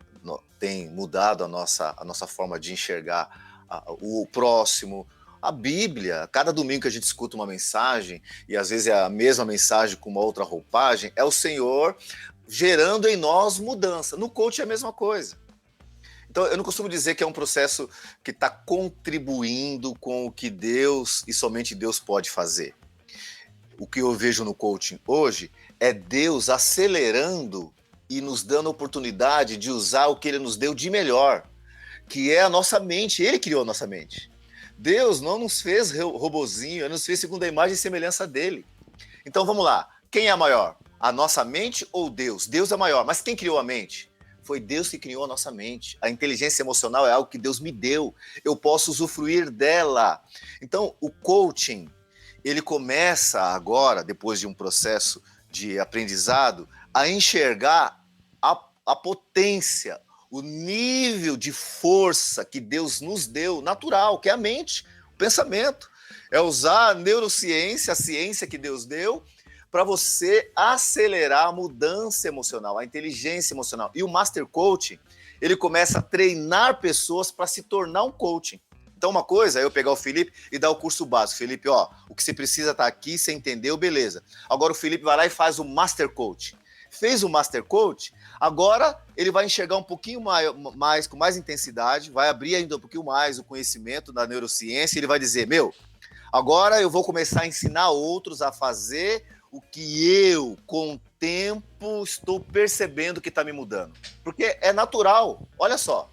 Tem mudado a nossa forma de enxergar o próximo, A Bíblia, cada domingo que a gente escuta uma mensagem, e às vezes é a mesma mensagem com uma outra roupagem, é o Senhor gerando em nós mudança. No coaching é a mesma coisa. Então, eu não costumo dizer que é um processo que está contribuindo com o que Deus e somente Deus pode fazer. O que eu vejo no coaching hoje é Deus acelerando e nos dando a oportunidade de usar o que Ele nos deu de melhor, que é a nossa mente. Ele criou a nossa mente. Deus não nos fez robozinho, Ele nos fez segundo a imagem e semelhança dele. Então, vamos lá. Quem é maior? A nossa mente ou Deus? Deus é maior, mas quem criou a mente? Foi Deus que criou a nossa mente. A inteligência emocional é algo que Deus me deu. Eu posso usufruir dela. Então, o coaching, ele começa agora, depois de um processo de aprendizado, a enxergar a potência, o nível de força que Deus nos deu, natural, que é a mente, o pensamento. É usar a neurociência, a ciência que Deus deu, para você acelerar a mudança emocional, a inteligência emocional. E o Master Coaching, ele começa a treinar pessoas para se tornar um coaching. Então, uma coisa é eu pegar o Felipe e dar o curso básico. Felipe, ó, o que você precisa tá aqui, você entendeu, beleza. Agora o Felipe vai lá e faz o Master Coach. Fez o Master Coach, agora ele vai enxergar um pouquinho mais, com mais intensidade, vai abrir ainda um pouquinho mais o conhecimento da neurociência, e ele vai dizer, agora eu vou começar a ensinar outros a fazer o que eu, com o tempo, estou percebendo que está me mudando. Porque é natural. Olha só.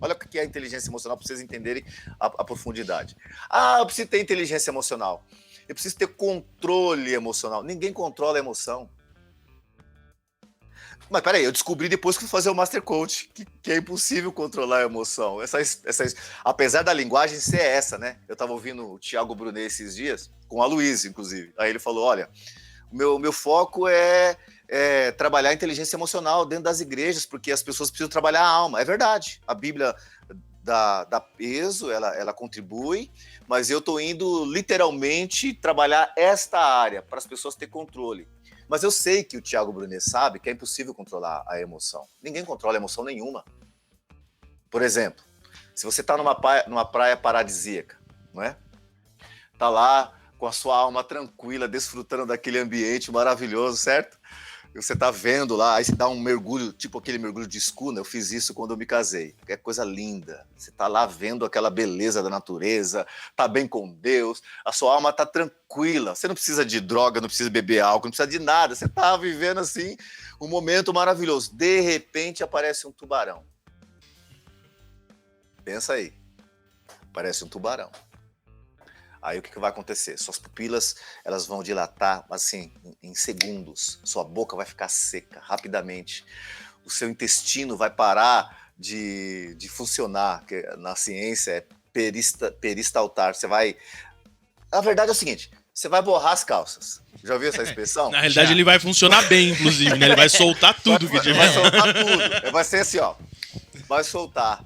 Olha o que é a inteligência emocional para vocês entenderem a profundidade. Eu preciso ter inteligência emocional. Eu preciso ter controle emocional. Ninguém controla a emoção. Mas peraí, eu descobri depois que fui fazer o Master Coach que é impossível controlar a emoção. Apesar da linguagem ser essa, né? Eu estava ouvindo o Thiago Brunet esses dias, com a Luísa, inclusive. Aí ele falou, olha, o meu foco é trabalhar a inteligência emocional dentro das igrejas, porque as pessoas precisam trabalhar a alma. É verdade. A Bíblia dá peso, ela contribui, mas eu estou indo literalmente trabalhar esta área para as pessoas terem controle. Mas eu sei que o Thiago Brunet sabe que é impossível controlar a emoção. Ninguém controla emoção nenhuma. Por exemplo, se você está numa praia paradisíaca, não é? Tá lá com a sua alma tranquila, desfrutando daquele ambiente maravilhoso, certo? E você tá vendo lá, aí você dá um mergulho, tipo aquele mergulho de escuna. Eu fiz isso quando eu me casei. É coisa linda. Você tá lá vendo aquela beleza da natureza, tá bem com Deus, a sua alma tá tranquila. Você não precisa de droga, não precisa beber álcool, não precisa de nada. Você tá vivendo assim um momento maravilhoso. De repente aparece um tubarão. Pensa aí. Aparece um tubarão. Aí o que vai acontecer? Suas pupilas, elas vão dilatar, assim, em segundos. Sua boca vai ficar seca rapidamente. O seu intestino vai parar de funcionar, que na ciência é peristaltar. Você vai... A verdade é o seguinte, você vai borrar as calças. Já ouviu essa expressão? Na realidade, ele vai funcionar bem, inclusive, né? Ele vai soltar tudo que tiver. Vai soltar tudo. Vai ser assim, ó. Vai soltar.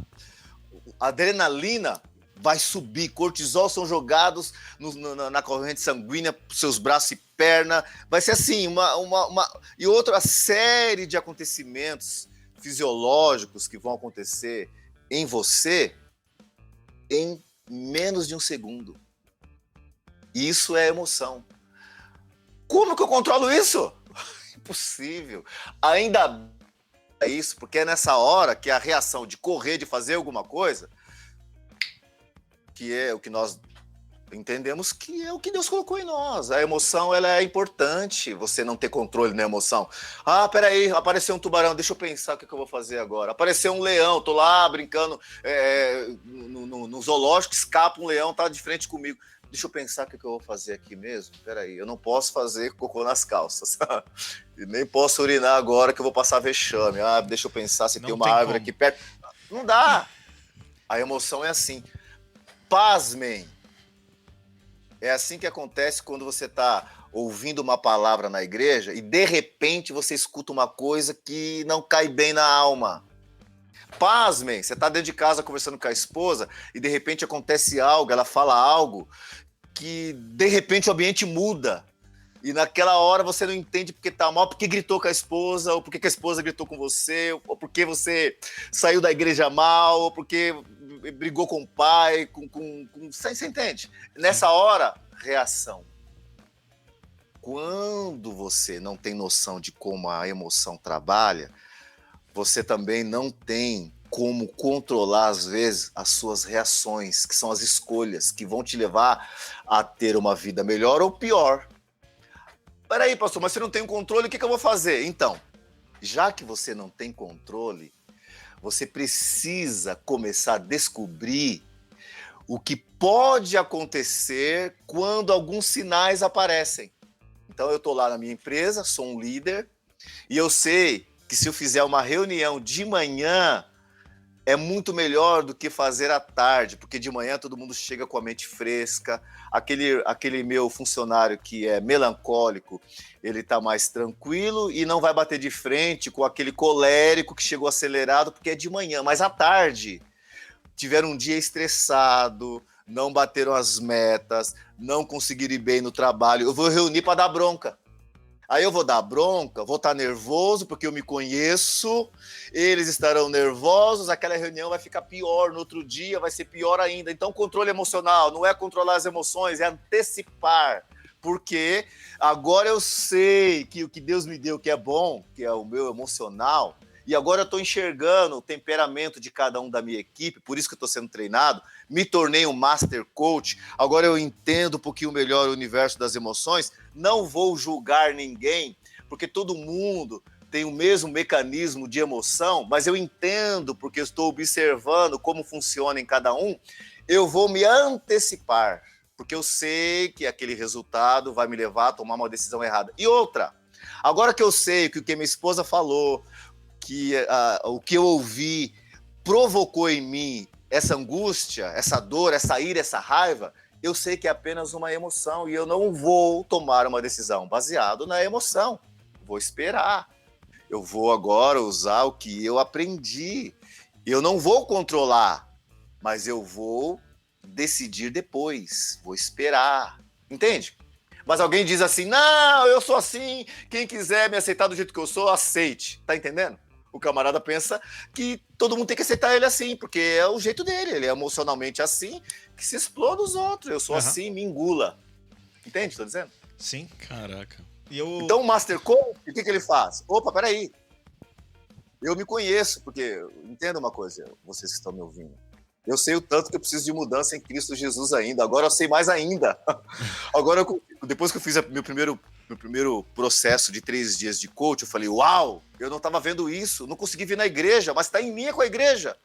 A adrenalina vai subir, cortisol são jogados na corrente sanguínea, seus braços e perna, vai ser assim, e outra série de acontecimentos fisiológicos que vão acontecer em você em menos de um segundo. Isso é emoção. Como que eu controlo isso? Impossível. Ainda é isso, porque é nessa hora que a reação de correr, de fazer alguma coisa, que é o que nós entendemos que é o que Deus colocou em nós. A emoção, ela é importante, você não ter controle na emoção. Peraí, apareceu um tubarão, deixa eu pensar o que eu vou fazer agora. Apareceu um leão, tô lá brincando no zoológico, escapa um leão, tá de frente comigo. Deixa eu pensar o que eu vou fazer aqui mesmo. Peraí, eu não posso fazer cocô nas calças. E nem posso urinar agora que eu vou passar vexame. Deixa eu pensar se tem uma árvore aqui perto. Não dá. A emoção é assim. Pasmem. É assim que acontece quando você está ouvindo uma palavra na igreja e de repente você escuta uma coisa que não cai bem na alma. Pasmem, você está dentro de casa conversando com a esposa e de repente acontece algo, ela fala algo que de repente o ambiente muda. E naquela hora você não entende porque tá mal, porque gritou com a esposa, ou porque a esposa gritou com você, ou porque você saiu da igreja mal, ou porque brigou com o pai, você entende? Nessa hora, reação. Quando você não tem noção de como a emoção trabalha, você também não tem como controlar, às vezes, as suas reações, que são as escolhas que vão te levar a ter uma vida melhor ou pior. Peraí, pastor, mas você não tem um controle, o que eu vou fazer? Então, já que você não tem controle, você precisa começar a descobrir o que pode acontecer quando alguns sinais aparecem. Então, eu estou lá na minha empresa, sou um líder, e eu sei que se eu fizer uma reunião de manhã, é muito melhor do que fazer à tarde, porque de manhã todo mundo chega com a mente fresca, aquele meu funcionário que é melancólico, ele está mais tranquilo e não vai bater de frente com aquele colérico que chegou acelerado, porque é de manhã, mas à tarde tiveram um dia estressado, não bateram as metas, não conseguiram ir bem no trabalho, eu vou reunir para dar bronca. Aí eu vou dar bronca, vou estar nervoso porque eu me conheço, eles estarão nervosos, aquela reunião vai ficar pior, no outro dia vai ser pior ainda. Então, controle emocional não é controlar as emoções, é antecipar. Porque agora eu sei que o que Deus me deu que é bom, que é o meu emocional, e agora eu estou enxergando o temperamento de cada um da minha equipe, por isso que eu estou sendo treinado, me tornei um master coach, agora eu entendo um pouquinho melhor o universo das emoções, não vou julgar ninguém, porque todo mundo tem o mesmo mecanismo de emoção, mas eu entendo, porque eu estou observando como funciona em cada um, eu vou me antecipar, porque eu sei que aquele resultado vai me levar a tomar uma decisão errada. E outra, agora que eu sei que o que minha esposa falou, que o que eu ouvi provocou em mim essa angústia, essa dor, essa ira, essa raiva, eu sei que é apenas uma emoção e eu não vou tomar uma decisão baseado na emoção. Vou esperar. Eu vou agora usar o que eu aprendi. Eu não vou controlar, mas eu vou decidir depois. Vou esperar. Entende? Mas alguém diz assim, não, eu sou assim, quem quiser me aceitar do jeito que eu sou, aceite. Tá entendendo? O camarada pensa que todo mundo tem que aceitar ele assim, porque é o jeito dele, ele é emocionalmente assim, que se exploda os outros. Eu sou assim, me engula. Entende o que eu tô dizendo? Sim. Caraca. Então o Master Coach, o que ele faz? Opa, peraí. Eu me conheço, porque, entenda uma coisa, vocês que estão me ouvindo. Eu sei o tanto que eu preciso de mudança em Cristo Jesus ainda. Agora eu sei mais ainda. Agora, depois que eu fiz meu primeiro processo de 3 dias de coach, eu falei, uau, eu não estava vendo isso, não consegui vir na igreja, mas está em mim, é com a igreja.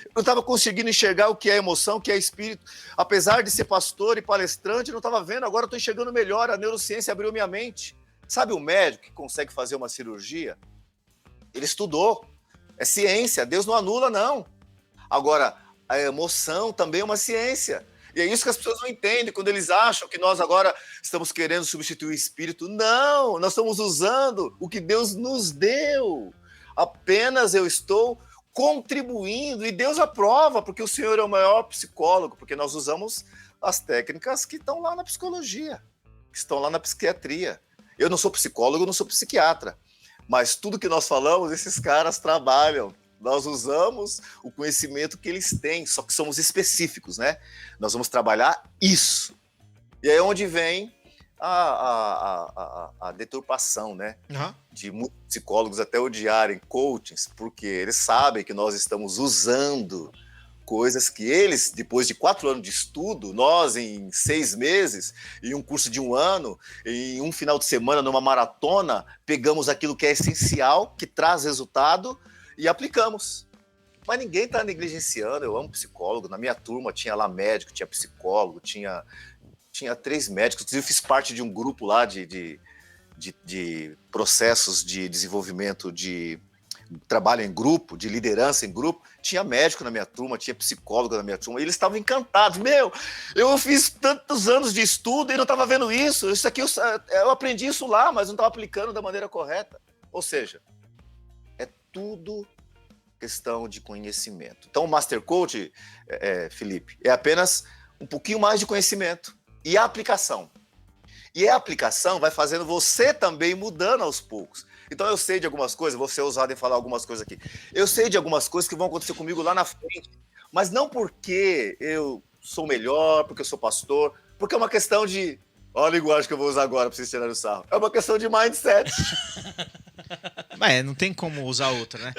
Eu não estava conseguindo enxergar o que é emoção, o que é espírito. Apesar de ser pastor e palestrante, eu não estava vendo, agora eu estou enxergando melhor, a neurociência abriu minha mente. Sabe o médico que consegue fazer uma cirurgia? Ele estudou, é ciência, Deus não anula, não. Agora, a emoção também é uma ciência. E é isso que as pessoas não entendem, quando eles acham que nós agora estamos querendo substituir o espírito. Não, nós estamos usando o que Deus nos deu. Apenas eu estou contribuindo e Deus aprova, porque o Senhor é o maior psicólogo, porque nós usamos as técnicas que estão lá na psicologia, que estão lá na psiquiatria. Eu não sou psicólogo, não sou psiquiatra, mas tudo que nós falamos, esses caras trabalham. Nós usamos o conhecimento que eles têm, só que somos específicos, né? Nós vamos trabalhar isso. E aí é onde vem a deturpação, né? De muitos psicólogos até odiarem coachings, porque eles sabem que nós estamos usando coisas que eles, depois de 4 anos de estudo, nós em 6 meses, em um curso de 1 ano, em um final de semana, numa maratona, pegamos aquilo que é essencial, que traz resultado, e aplicamos. Mas ninguém está negligenciando. Eu amo psicólogo. Na minha turma tinha lá médico, tinha psicólogo, tinha 3 médicos. Eu fiz parte de um grupo lá de processos de desenvolvimento de trabalho em grupo, de liderança em grupo. Tinha médico na minha turma, tinha psicólogo na minha turma. E eles estavam encantados. Eu fiz tantos anos de estudo e não estava vendo isso. Isso aqui eu aprendi isso lá, mas não estava aplicando da maneira correta. Ou seja, tudo questão de conhecimento. Então, o Master Coach, Felipe, é apenas um pouquinho mais de conhecimento e a aplicação. E a aplicação vai fazendo você também mudando aos poucos. Então, eu sei de algumas coisas, vou ser ousado em falar algumas coisas aqui. Eu sei de algumas coisas que vão acontecer comigo lá na frente. Mas não porque eu sou melhor, porque eu sou pastor, porque é uma questão de... Olha a linguagem que eu vou usar agora para vocês tirarem o sarro. É uma questão de mindset. Mas não tem como usar outra, né?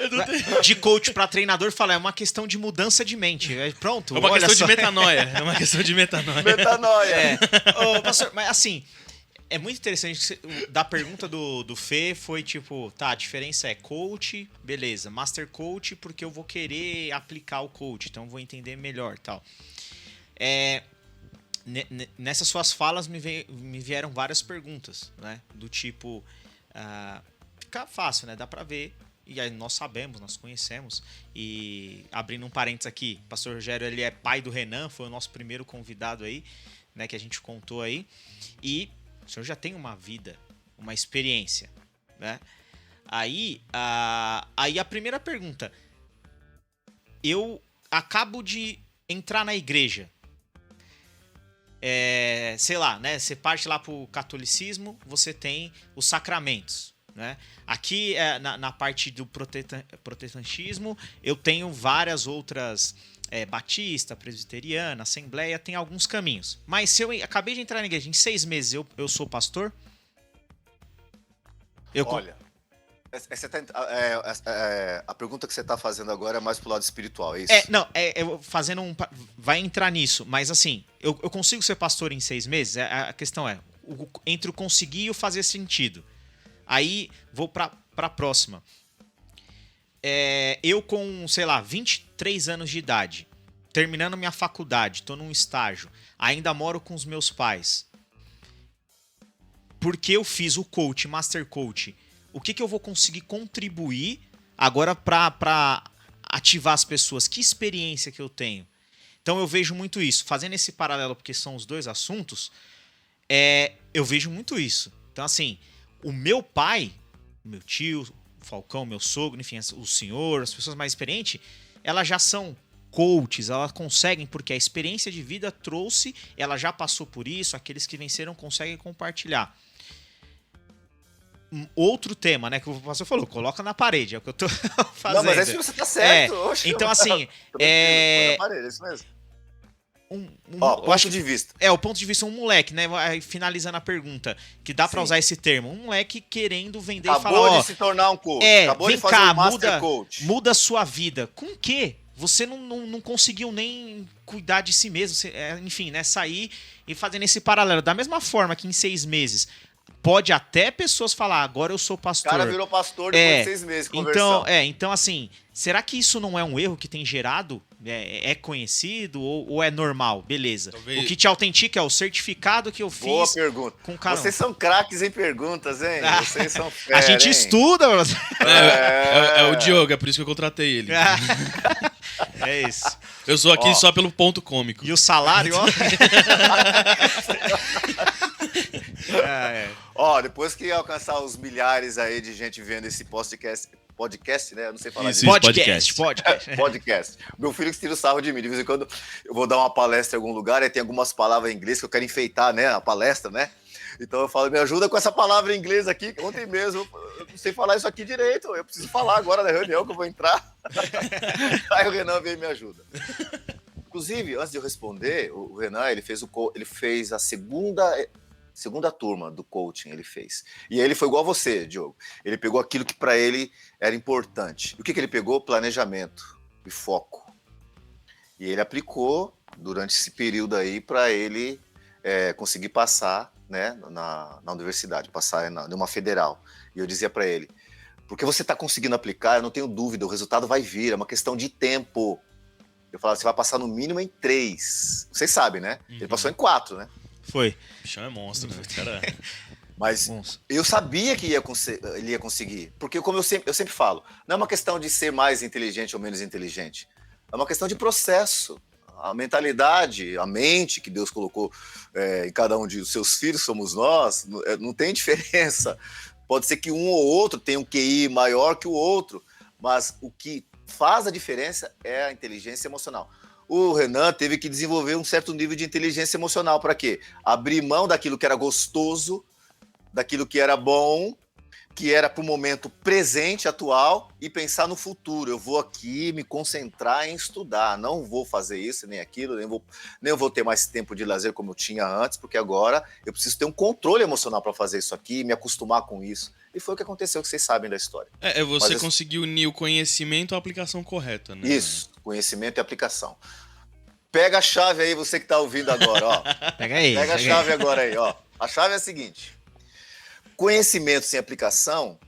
De coach para treinador, fala, é uma questão de mudança de mente. Pronto, É uma olha questão só. de metanoia. É uma questão de metanoia. Metanoia. Ô, pastor, mas assim, é muito interessante que da pergunta do Fê foi tipo, tá, a diferença é coach, beleza, master coach, porque eu vou querer aplicar o coach, então eu vou entender melhor e tal. Nessas suas falas me vieram várias perguntas, né? Do tipo, fica fácil, né? Dá pra ver. E aí nós sabemos, nós conhecemos. E abrindo um parênteses aqui, o pastor Rogério, ele é pai do Renan, foi o nosso primeiro convidado aí, né? Que a gente contou aí. E o senhor já tem uma vida, uma experiência, né? Aí a primeira pergunta. Eu acabo de entrar na igreja. Sei lá, né? Você parte lá pro catolicismo, você tem os sacramentos, né? Aqui, na parte do protestantismo, eu tenho várias outras, batista, presbiteriana, assembleia, tem alguns caminhos. Mas se eu acabei de entrar na igreja, em 6 meses eu sou pastor? Olha, a pergunta que você está fazendo agora é mais pro lado espiritual, é isso? Fazendo vai entrar nisso, mas assim, eu consigo ser pastor em 6 meses? A questão é, entre o conseguir e o fazer sentido. Aí, vou pra próxima. Eu com, sei lá, 23 anos de idade, terminando minha faculdade, tô num estágio, ainda moro com os meus pais. Porque eu fiz o coach, master coach, o que eu vou conseguir contribuir agora para ativar as pessoas? Que experiência que eu tenho? Então eu vejo muito isso. Fazendo esse paralelo, porque são os dois assuntos, eu vejo muito isso. Então, assim, o meu pai, o meu tio, o Falcão, meu sogro, enfim, o senhor, as pessoas mais experientes, elas já são coaches, elas conseguem, porque a experiência de vida trouxe, ela já passou por isso, aqueles que venceram conseguem compartilhar. Outro tema, né, que o pastor falou, coloca na parede, é o que eu tô fazendo. Não, mas é isso que você tá certo. Oxe, então, assim, põe na parede, é isso mesmo. Ponto de vista. O ponto de vista, um moleque, né, finalizando a pergunta, que dá pra usar esse termo, um moleque querendo vender e falar, Acabou de se tornar um coach, acabou de fazer um master coach. Muda a sua vida. Com o quê? Você não conseguiu nem cuidar de si mesmo, enfim, né, sair e fazendo esse paralelo. Da mesma forma que em 6 meses... Pode até pessoas falar, agora eu sou pastor. O cara virou pastor depois de 6 meses de conversão. Então, assim, será que isso não é um erro que tem gerado? É conhecido ou é normal? Beleza. Talvez. O que te autentica é o certificado que eu fiz. Boa pergunta. Com caramba. Vocês são craques em perguntas, hein? Vocês são fera, a gente estuda. É o Diogo, é por isso que eu contratei ele. É isso. Eu sou aqui só pelo ponto cômico. E o salário, depois que alcançar os milhares aí de gente vendo esse podcast, né? Eu não sei falar isso. Podcast. Meu filho que tira o sarro de mim. De vez em quando eu vou dar uma palestra em algum lugar e tem algumas palavras em inglês que eu quero enfeitar, né? A palestra, né? Então eu falo, me ajuda com essa palavra em inglês aqui. Ontem mesmo eu não sei falar isso aqui direito. Eu preciso falar agora na reunião que eu vou entrar. Aí o Renan veio e me ajuda. Inclusive, antes de eu responder, o Renan, ele fez a segunda turma do coaching, ele fez. E aí ele foi igual a você, Diogo. Ele pegou aquilo que para ele era importante. E o que ele pegou? Planejamento e foco. E ele aplicou durante esse período aí para ele conseguir passar, né, na universidade, passar numa federal. E eu dizia para ele, porque você está conseguindo aplicar, eu não tenho dúvida, o resultado vai vir, é uma questão de tempo. Eu falava, você vai passar no mínimo em 3. Vocês sabem, né? Ele passou em 4, né? Foi. O bichão é monstro, né? Cara... Mas eu sabia que ele ia conseguir. Porque, como eu sempre falo, não é uma questão de ser mais inteligente ou menos inteligente. É uma questão de processo. A mentalidade, a mente que Deus colocou em cada um de seus filhos, somos nós, não tem diferença. Pode ser que um ou outro tenha um QI maior que o outro, mas o que faz a diferença é a inteligência emocional. O Renan teve que desenvolver um certo nível de inteligência emocional para quê? Abrir mão daquilo que era gostoso, daquilo que era bom, que era para o momento presente, atual, e pensar no futuro. Eu vou aqui me concentrar em estudar, não vou fazer isso, nem aquilo, nem vou ter mais tempo de lazer como eu tinha antes, porque agora eu preciso ter um controle emocional para fazer isso aqui, me acostumar com isso. E foi o que aconteceu, que vocês sabem da história. Você conseguir unir o conhecimento à aplicação correta, né? Isso, conhecimento e aplicação. Pega a chave aí, você que está ouvindo agora, ó. Pega a chave agora aí, ó. A chave é a seguinte: conhecimento sem aplicação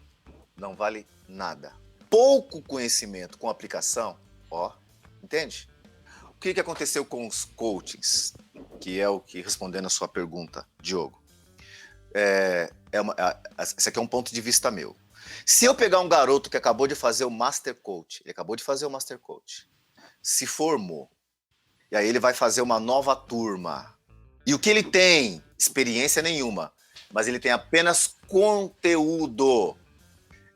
não vale nada. Pouco conhecimento com aplicação, ó, entende? O que aconteceu com os coachings? Que é o que, respondendo a sua pergunta, Diogo. Esse aqui é um ponto de vista meu. Se eu pegar um garoto que acabou de fazer o Master Coach, se formou, e aí ele vai fazer uma nova turma, e o que ele tem? Experiência nenhuma, mas ele tem apenas conteúdo.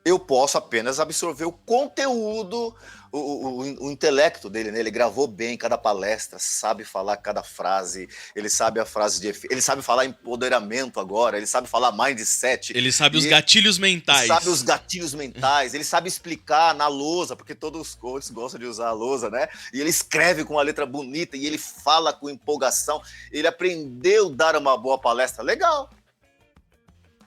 Eu posso apenas absorver o conteúdo, o intelecto dele, né? Ele gravou bem cada palestra, sabe falar cada frase, ele sabe a frase de efeito, ele sabe falar empoderamento agora, ele sabe falar mindset. Ele sabe os gatilhos mentais. Ele sabe explicar na lousa, porque todos os coaches gostam de usar a lousa, né? E ele escreve com uma letra bonita e ele fala com empolgação. Ele aprendeu a dar uma boa palestra. Legal.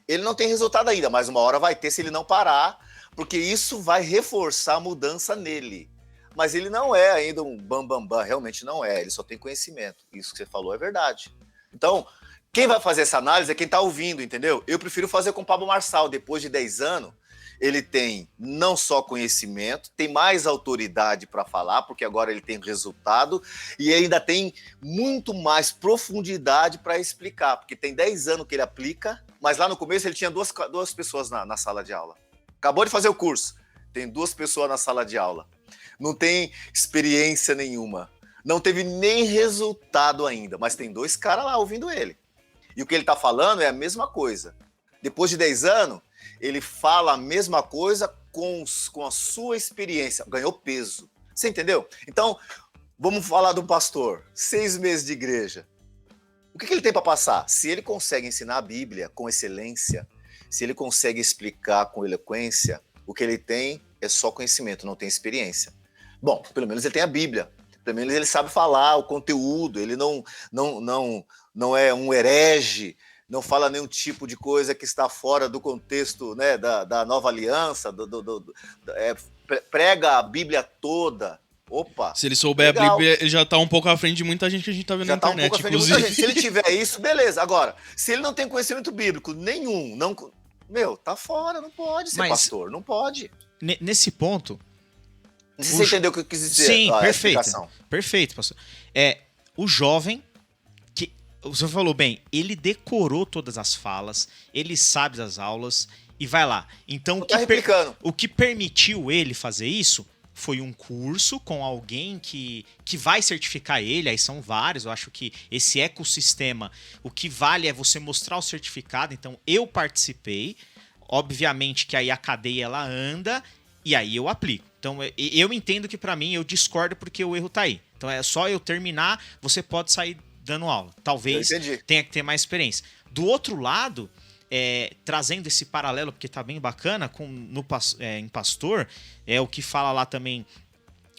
Ele não tem resultado ainda, mas uma hora vai ter se ele não parar, porque isso vai reforçar a mudança nele. Mas ele não é ainda um bambambam, realmente não é, ele só tem conhecimento. Isso que você falou é verdade. Então, quem vai fazer essa análise é quem está ouvindo, entendeu? Eu prefiro fazer com o Pablo Marçal. Depois de 10 anos, ele tem não só conhecimento, tem mais autoridade para falar, porque agora ele tem resultado, e ainda tem muito mais profundidade para explicar, porque tem 10 anos que ele aplica, mas lá no começo ele tinha duas pessoas na sala de aula. Acabou de fazer o curso, tem 2 pessoas na sala de aula. Não tem experiência nenhuma, não teve nem resultado ainda, mas tem 2 caras lá ouvindo ele. E o que ele está falando é a mesma coisa. Depois de 10 anos, ele fala a mesma coisa com a sua experiência. Ganhou peso. Você entendeu? Então, vamos falar do pastor. 6 meses de igreja. O que ele tem para passar? Se ele consegue ensinar a Bíblia com excelência, se ele consegue explicar com eloquência, o que ele tem é só conhecimento, não tem experiência. Bom, pelo menos ele tem a Bíblia. Pelo menos ele sabe falar o conteúdo. Ele não é um herege, não fala nenhum tipo de coisa que está fora do contexto, né, da nova aliança, prega a Bíblia toda. Opa! Se ele souber legal. A Bíblia, ele já está um pouco à frente de muita gente que a gente está vendo já na internet, um pouco à frente de muita gente. Se ele tiver isso, beleza. Agora, se ele não tem conhecimento bíblico nenhum, tá fora, não pode ser pastor, não pode. Nesse ponto... Você entendeu o que eu quis dizer? Sim, perfeito, pastor. O jovem... O senhor falou bem, ele decorou todas as falas, ele sabe das aulas e vai lá. Então, o que permitiu ele fazer isso foi um curso com alguém que vai certificar ele, aí são vários, eu acho que esse ecossistema, o que vale é você mostrar o certificado, então eu participei, obviamente que aí a cadeia ela anda e aí eu aplico. Então, eu entendo que para mim, eu discordo porque o erro tá aí. Então, é só eu terminar, você pode sair dando aula. Talvez tenha que ter mais experiência. Do outro lado, trazendo esse paralelo, porque tá bem bacana, em pastor, o que fala lá também,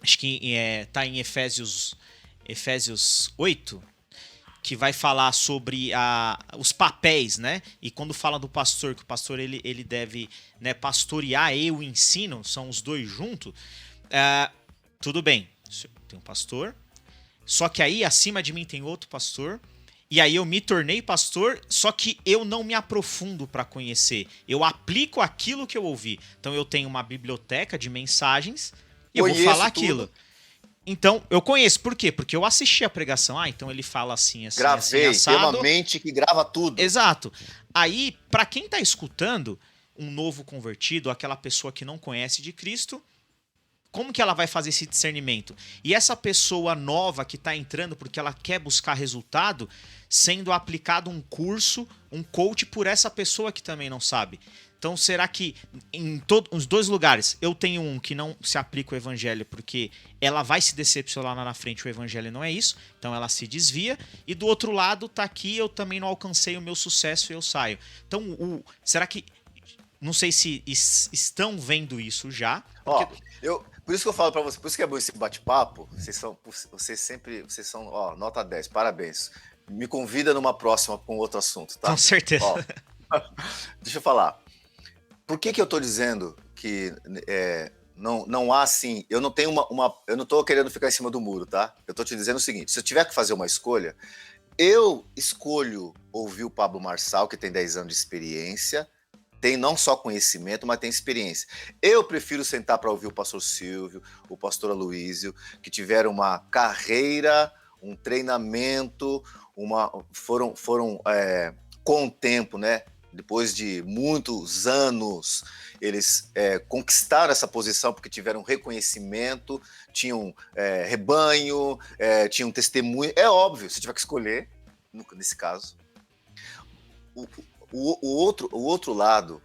acho que tá em Efésios 8, que vai falar sobre os papéis, né? E quando fala do pastor, que o pastor ele deve, né, pastorear e o ensino, são os dois juntos, tudo bem, tem um pastor, só que aí acima de mim tem outro pastor, e aí eu me tornei pastor, só que eu não me aprofundo para conhecer. Eu aplico aquilo que eu ouvi. Então eu tenho uma biblioteca de mensagens e eu vou falar aquilo. Então, eu conheço. Por quê? Porque eu assisti a pregação. Então ele fala assim, assim, gravei, assim, assado. Tem uma mente que grava tudo. Exato. Aí, para quem tá escutando, um novo convertido, aquela pessoa que não conhece de Cristo, como que ela vai fazer esse discernimento? E essa pessoa nova que está entrando porque ela quer buscar resultado, sendo aplicado um curso, um coach por essa pessoa que também não sabe. Então, será que em os 2 lugares, eu tenho um que não se aplica o evangelho porque ela vai se decepcionar lá na frente, o evangelho não é isso, então ela se desvia, e do outro lado, tá aqui, eu também não alcancei o meu sucesso e eu saio. Então, será que não sei se estão vendo isso já. Ó, por isso que eu falo pra você, por isso que é bom esse bate-papo. Vocês são, ó, nota 10, parabéns. Me convida numa próxima com outro assunto, tá? Com certeza. Ó, deixa eu falar. Por que eu tô dizendo que não há assim, eu não tenho eu não tô querendo ficar em cima do muro, tá? Eu tô te dizendo o seguinte, se eu tiver que fazer uma escolha, eu escolho ouvir o Pablo Marçal, que tem 10 anos de experiência, tem não só conhecimento, mas tem experiência. Eu prefiro sentar para ouvir o pastor Silvio, o pastor Aloísio, que tiveram uma carreira, um treinamento, foram com o tempo, né? Depois de muitos anos, eles conquistaram essa posição porque tiveram reconhecimento, tinham rebanho, tinham testemunho. É óbvio, se tiver que escolher, nesse caso. O outro lado,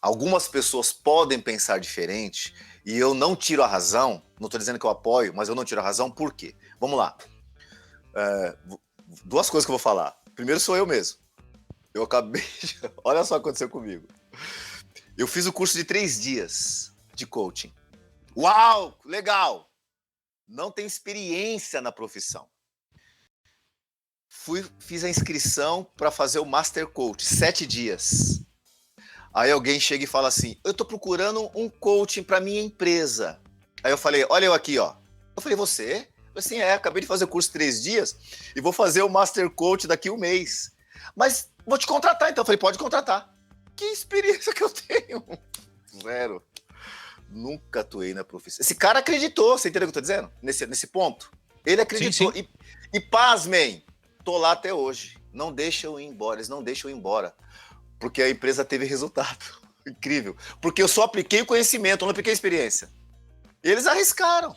algumas pessoas podem pensar diferente, e eu não tiro a razão, não estou dizendo que eu apoio, mas eu não tiro a razão, por quê? Vamos lá. Duas coisas que eu vou falar. Primeiro sou eu mesmo. Eu acabei olha só o que aconteceu comigo. Eu fiz o curso de 3 dias de coaching. Uau, legal! Não tenho experiência na profissão. Fiz a inscrição para fazer o Master Coach, 7 dias. Aí alguém chega e fala assim, eu tô procurando um coaching para minha empresa. Aí eu falei, olha eu aqui, ó. Eu falei, você? Eu falei assim, acabei de fazer o curso 3 dias e vou fazer o Master Coach daqui a 1 mês. Mas vou te contratar, então. Eu falei, pode contratar. Que experiência que eu tenho? 0. Nunca atuei na profissão. Esse cara acreditou, você entendeu o que eu tô dizendo? Nesse ponto. Ele acreditou. Sim. E pasmem, tô lá até hoje. Não deixa eu ir embora, eles não deixam eu ir embora. Porque a empresa teve resultado. Incrível. Porque eu só apliquei o conhecimento, eu não apliquei a experiência. Eles arriscaram.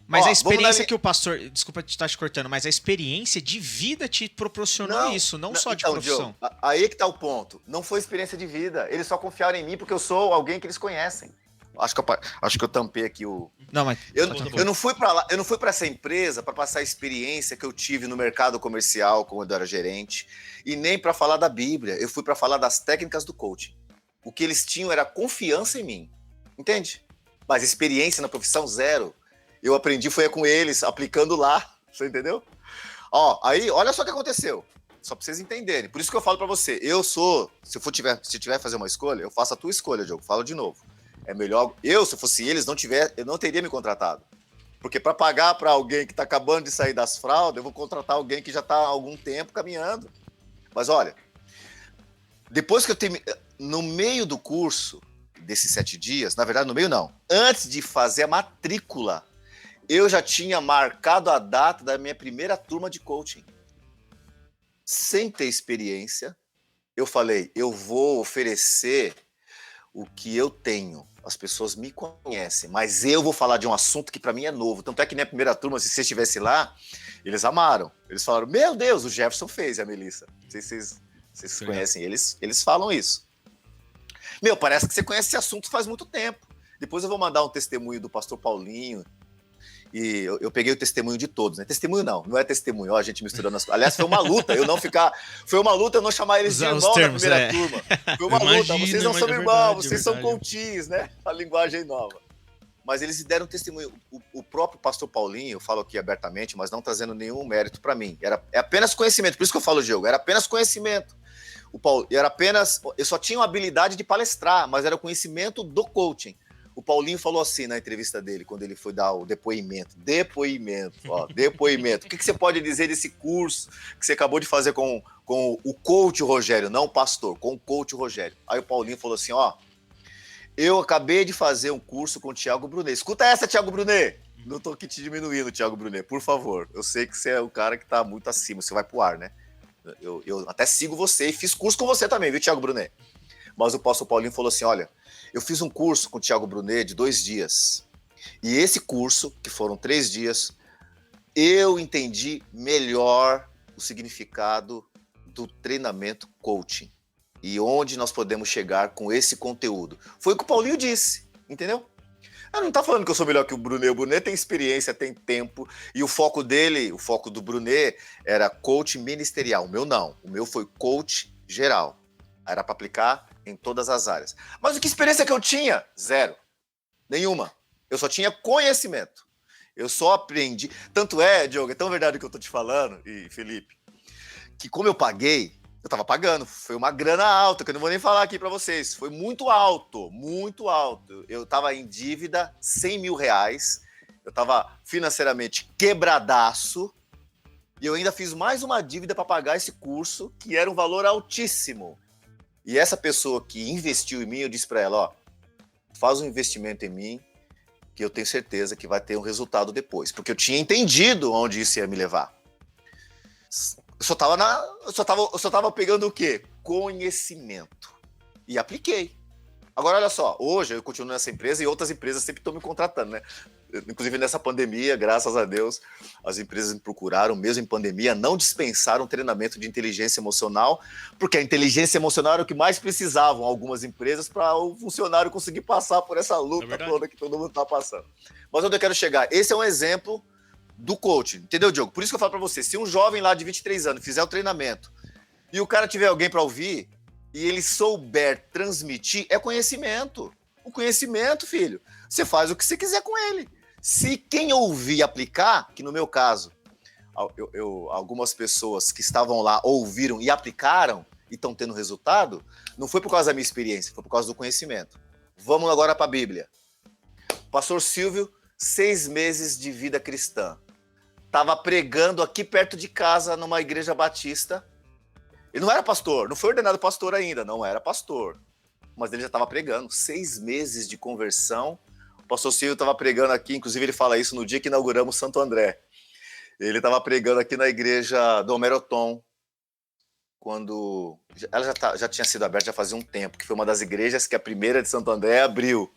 Mas a experiência que o pastor... Desculpa te estar te cortando, mas a experiência de vida te proporcionou isso, não só de profissão. Diogo, aí que tá o ponto. Não foi experiência de vida. Eles só confiaram em mim porque eu sou alguém que eles conhecem. Acho que eu tampei aqui o... Não, mas... Eu não fui pra lá, eu não fui pra essa empresa para passar a experiência que eu tive no mercado comercial, quando eu era gerente, e nem para falar da Bíblia. Eu fui para falar das técnicas do coaching. O que eles tinham era confiança em mim. Entende? Mas experiência na profissão, 0. Eu aprendi foi com eles, aplicando lá. Você entendeu? Ó, aí, olha só o que aconteceu. Só pra vocês entenderem. Por isso que eu falo pra você. Se tiver que fazer uma escolha, eu faço a tua escolha, Diogo. Falo de novo. É melhor... se fosse eles, eu não teria me contratado. Porque para pagar para alguém que tá acabando de sair das fraldas, eu vou contratar alguém que já tá há algum tempo caminhando. Mas olha, depois que eu terminei... No meio do curso, desses 7 dias, na verdade, no meio não. Antes de fazer a matrícula, eu já tinha marcado a data da minha primeira turma de coaching. Sem ter experiência, eu falei, eu vou oferecer o que eu tenho. As pessoas me conhecem, mas eu vou falar de um assunto que para mim é novo. Tanto é que minha primeira turma, se você estivesse lá, eles amaram. Eles falaram, meu Deus, o Jefferson fez, e a Melissa. Não sei se vocês conhecem, eles falam isso. Meu, parece que você conhece esse assunto faz muito tempo. Depois eu vou mandar um testemunho do pastor Paulinho. E eu peguei o testemunho de todos, né? Testemunho não é testemunho, ó, a gente misturando as coisas. Aliás, foi uma luta eu não chamar eles de irmão na primeira turma. Foi uma luta, vocês não são irmãos, vocês são coaches, né? A linguagem nova. Mas eles deram testemunho. O próprio pastor Paulinho, eu falo aqui abertamente, mas não trazendo nenhum mérito para mim. É apenas conhecimento, por isso que eu falo, Diogo, era apenas conhecimento. Eu só tinha a habilidade de palestrar, mas era o conhecimento do coaching. O Paulinho falou assim na entrevista dele, quando ele foi dar o depoimento. Depoimento. O que você pode dizer desse curso que você acabou de fazer com o coach Rogério, não o pastor, com o coach Rogério? Aí o Paulinho falou assim, eu acabei de fazer um curso com o Thiago Brunet. Escuta essa, Thiago Brunet. Não tô aqui te diminuindo, Thiago Brunet, por favor. Eu sei que você é o cara que tá muito acima, você vai pro ar, né? Eu até sigo você e fiz curso com você também, viu, Thiago Brunet? Mas o pastor Paulinho falou assim, olha, eu fiz um curso com o Thiago Brunet de 2 dias. E esse curso, que foram 3 dias, eu entendi melhor o significado do treinamento coaching. E onde nós podemos chegar com esse conteúdo. Foi o que o Paulinho disse, entendeu? Não tá falando que eu sou melhor que o Brunet. O Brunet tem experiência, tem tempo. E o foco do Brunet era coach ministerial. O meu não. O meu foi coach geral. Era para aplicar em todas as áreas. Mas que experiência que eu tinha? Zero. Nenhuma. Eu só tinha conhecimento. Eu só aprendi. Tanto é, Diogo, é tão verdade o que eu tô te falando, e Felipe, que como eu paguei, eu tava pagando. Foi uma grana alta, que eu não vou nem falar aqui para vocês. Foi muito alto, muito alto. Eu tava em dívida, 100 mil reais. Eu tava financeiramente quebradaço. E eu ainda fiz mais uma dívida para pagar esse curso, que era um valor altíssimo. E essa pessoa que investiu em mim, eu disse para ela, ó, faz um investimento em mim, que eu tenho certeza que vai ter um resultado depois. Porque eu tinha entendido onde isso ia me levar. Eu só tava pegando o quê? Conhecimento. E apliquei. Agora, olha só, hoje eu continuo nessa empresa e outras empresas sempre estão me contratando, né? Inclusive nessa pandemia, graças a Deus, as empresas me procuraram, mesmo em pandemia, não dispensaram treinamento de inteligência emocional, porque a inteligência emocional era o que mais precisavam algumas empresas para o funcionário conseguir passar por essa luta toda que todo mundo está passando. Mas onde eu quero chegar? Esse é um exemplo do coaching, entendeu, Diogo? Por isso que eu falo para você, se um jovem lá de 23 anos fizer o treinamento e o cara tiver alguém para ouvir e ele souber transmitir, é conhecimento. O conhecimento, filho, você faz o que você quiser com ele. Se quem ouvir e aplicar, que no meu caso, algumas pessoas que estavam lá ouviram e aplicaram e estão tendo resultado, não foi por causa da minha experiência, foi por causa do conhecimento. Vamos agora para a Bíblia. Pastor Silvio, 6 meses de vida cristã. Estava pregando aqui perto de casa, numa igreja batista. Ele não era pastor, não foi ordenado pastor ainda, não era pastor. Mas ele já estava pregando, 6 meses de conversão. O pastor Silvio estava pregando aqui, inclusive ele fala isso no dia que inauguramos Santo André. Ele estava pregando aqui na igreja do Homerotom, quando ela já tinha sido aberta já fazia um tempo, que foi uma das igrejas que a primeira de Santo André abriu.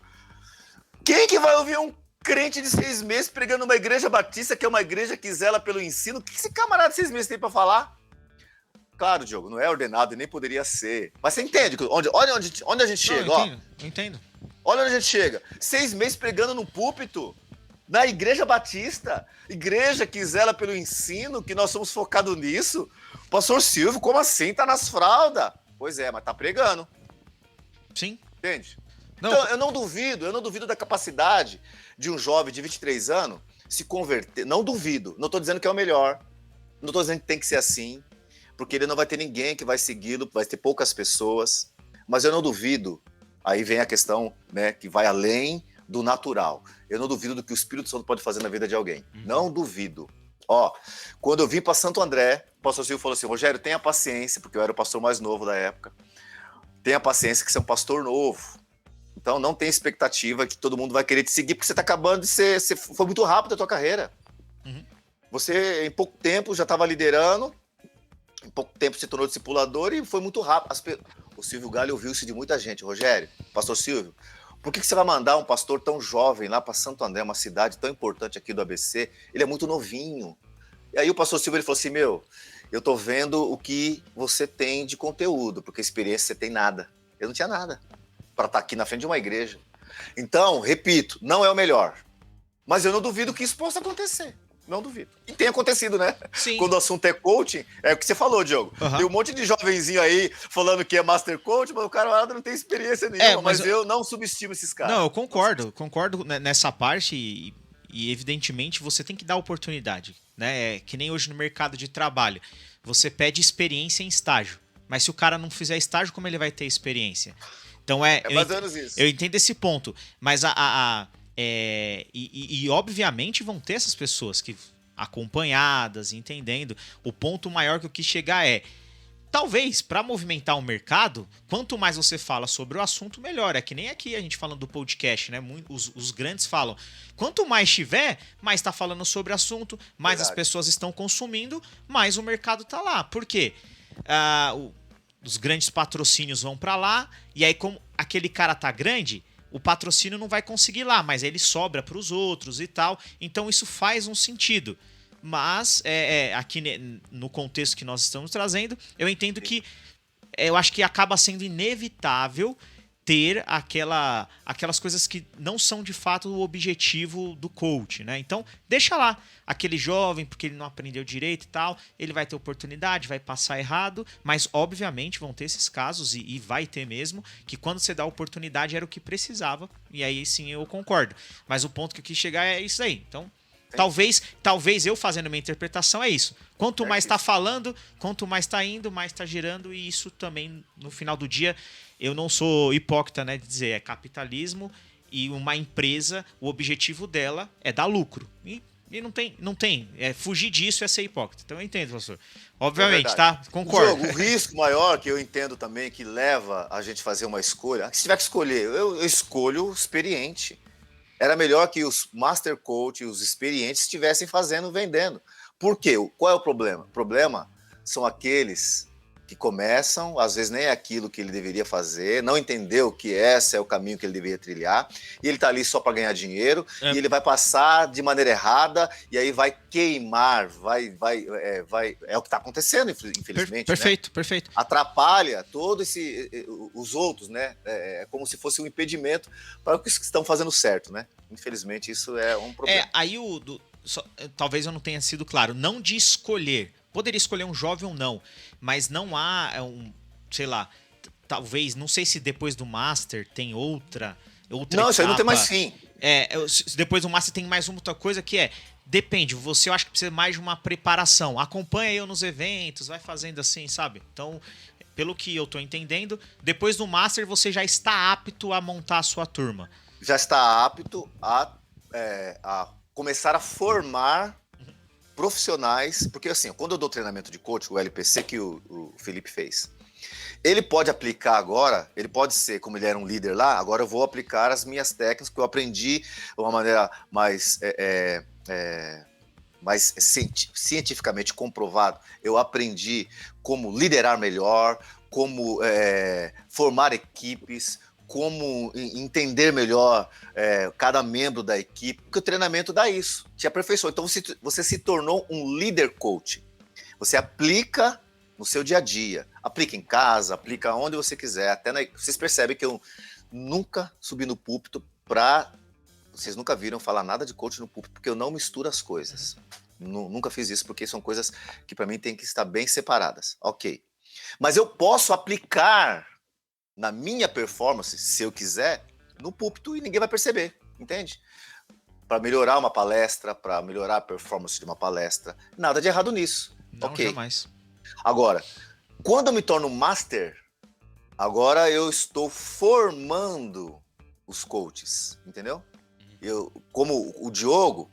Quem que vai ouvir um crente de 6 meses pregando numa igreja batista, que é uma igreja que zela pelo ensino? O que esse camarada de 6 meses tem para falar? Claro, Diogo, não é ordenado e nem poderia ser. Mas você entende onde a gente chega? Eu entendo. Olha onde a gente chega. 6 meses pregando no púlpito, na igreja batista, igreja que zela pelo ensino, que nós somos focados nisso. Pastor Silvio, como assim? Tá nas fraldas. Pois é, mas tá pregando. Sim. Entende? Não. Então, eu não duvido da capacidade de um jovem de 23 anos se converter. Não duvido. Não tô dizendo que é o melhor. Não tô dizendo que tem que ser assim. Porque ele não vai ter ninguém que vai segui-lo, vai ter poucas pessoas. Mas eu não duvido. Aí vem a questão, né, que vai além do natural. Eu não duvido do que o Espírito Santo pode fazer na vida de alguém. Não duvido. Ó, quando eu vim para Santo André, o pastor Silvio falou assim, Rogério, tenha paciência, porque eu era o pastor mais novo da época. Tenha paciência que você é um pastor novo. Então não tem expectativa que todo mundo vai querer te seguir, porque você está acabando de ser... Foi muito rápido a tua carreira. Você, em pouco tempo, já estava liderando, em pouco tempo se tornou discipulador e foi muito rápido. O Silvio Galho ouviu isso de muita gente. Rogério, pastor Silvio, por que você vai mandar um pastor tão jovem lá para Santo André, uma cidade tão importante aqui do ABC? Ele é muito novinho. E aí o pastor Silvio ele falou assim, eu tô vendo o que você tem de conteúdo, porque experiência você tem nada. Eu não tinha nada para estar aqui na frente de uma igreja. Então, repito, não é o melhor. Mas eu não duvido que isso possa acontecer. Não duvido. E tem acontecido, né? Sim. Quando o assunto é coaching, é o que você falou, Diogo. Tem um monte de jovenzinho aí falando que é master coach, mas o cara não tem experiência nenhuma. Mas eu não subestimo esses caras. Não, eu concordo nessa parte e evidentemente você tem que dar oportunidade, né? É que nem hoje no mercado de trabalho. Você pede experiência em estágio, mas se o cara não fizer estágio, como ele vai ter experiência? Então mais ou menos isso. Eu entendo esse ponto, mas obviamente vão ter essas pessoas que acompanhadas, entendendo. O ponto maior que eu quis chegar é, talvez, para movimentar o mercado, quanto mais você fala sobre o assunto, melhor. É que nem aqui a gente falando do podcast, né? Os grandes falam, quanto mais tiver, mais tá falando sobre o assunto, mais as pessoas estão consumindo, mais o mercado tá lá. Por quê? Os grandes patrocínios vão para lá, e aí como aquele cara tá grande, o patrocínio não vai conseguir lá, mas ele sobra para os outros e tal. Então isso faz um sentido. Mas aqui no contexto que nós estamos trazendo, eu entendo que eu acho que acaba sendo inevitável ter aquelas coisas que não são de fato o objetivo do coach, né? Então, deixa lá. Aquele jovem, porque ele não aprendeu direito e tal, ele vai ter oportunidade, vai passar errado, mas obviamente vão ter esses casos, e vai ter mesmo, que quando você dá a oportunidade era o que precisava, e aí sim eu concordo. Mas o ponto que eu quis chegar é isso aí. Então, talvez eu fazendo minha interpretação é isso. Quanto mais tá falando, quanto mais tá indo, mais tá girando, e isso também, no final do dia, eu não sou hipócrita, né, de dizer, é capitalismo, e uma empresa, o objetivo dela é dar lucro. E não tem. Fugir disso é ser hipócrita. Então eu entendo, professor. Obviamente, tá? Concordo. O risco maior que eu entendo também, que leva a gente a fazer uma escolha, se tiver que escolher, eu escolho o experiente. Era melhor que os master coach, os experientes, estivessem fazendo, vendendo. Por quê? Qual é o problema? O problema são aqueles que começam, às vezes nem é aquilo que ele deveria fazer, não entendeu que esse é o caminho que ele deveria trilhar, e ele está ali só para ganhar dinheiro, e ele vai passar de maneira errada, e aí vai queimar, é o que está acontecendo, infelizmente. Perfeito, né? Perfeito. Atrapalha todos os outros, né? É como se fosse um impedimento para os que estão fazendo certo, né? Infelizmente, isso é um problema. Aí talvez eu não tenha sido claro, não de escolher. Poderia escolher um jovem ou não, mas não há sei lá, talvez, não sei se depois do Master tem outra Não, etapa. isso aí não tem mais fim. Depois do Master tem mais uma outra coisa que depende, eu acho que precisa mais de uma preparação. Acompanha eu nos eventos, vai fazendo assim, sabe? Então, pelo que eu tô entendendo, depois do Master você já está apto a montar a sua turma. Já está apto a começar a formar profissionais, porque assim, quando eu dou treinamento de coach, o LPC que o Felipe fez, ele pode aplicar agora, ele pode ser, como ele era um líder lá, agora eu vou aplicar as minhas técnicas que eu aprendi de uma maneira mais cientificamente comprovado. Eu aprendi como liderar melhor, como formar equipes, como entender melhor cada membro da equipe, porque o treinamento dá isso, te aperfeiçoa. Então você se tornou um líder coach. Você aplica no seu dia a dia, aplica em casa, aplica onde você quiser. Vocês percebem que eu nunca subi no púlpito vocês nunca viram falar nada de coach no púlpito, porque eu não misturo as coisas. Nunca fiz isso, porque são coisas que para mim tem que estar bem separadas. Ok. Mas eu posso aplicar na minha performance, se eu quiser, no púlpito, e ninguém vai perceber, entende? Para melhorar uma palestra, para melhorar a performance de uma palestra, nada de errado nisso. Não, ok. Jamais. Agora, quando eu me torno master, agora eu estou formando os coaches, entendeu? Como o Diogo,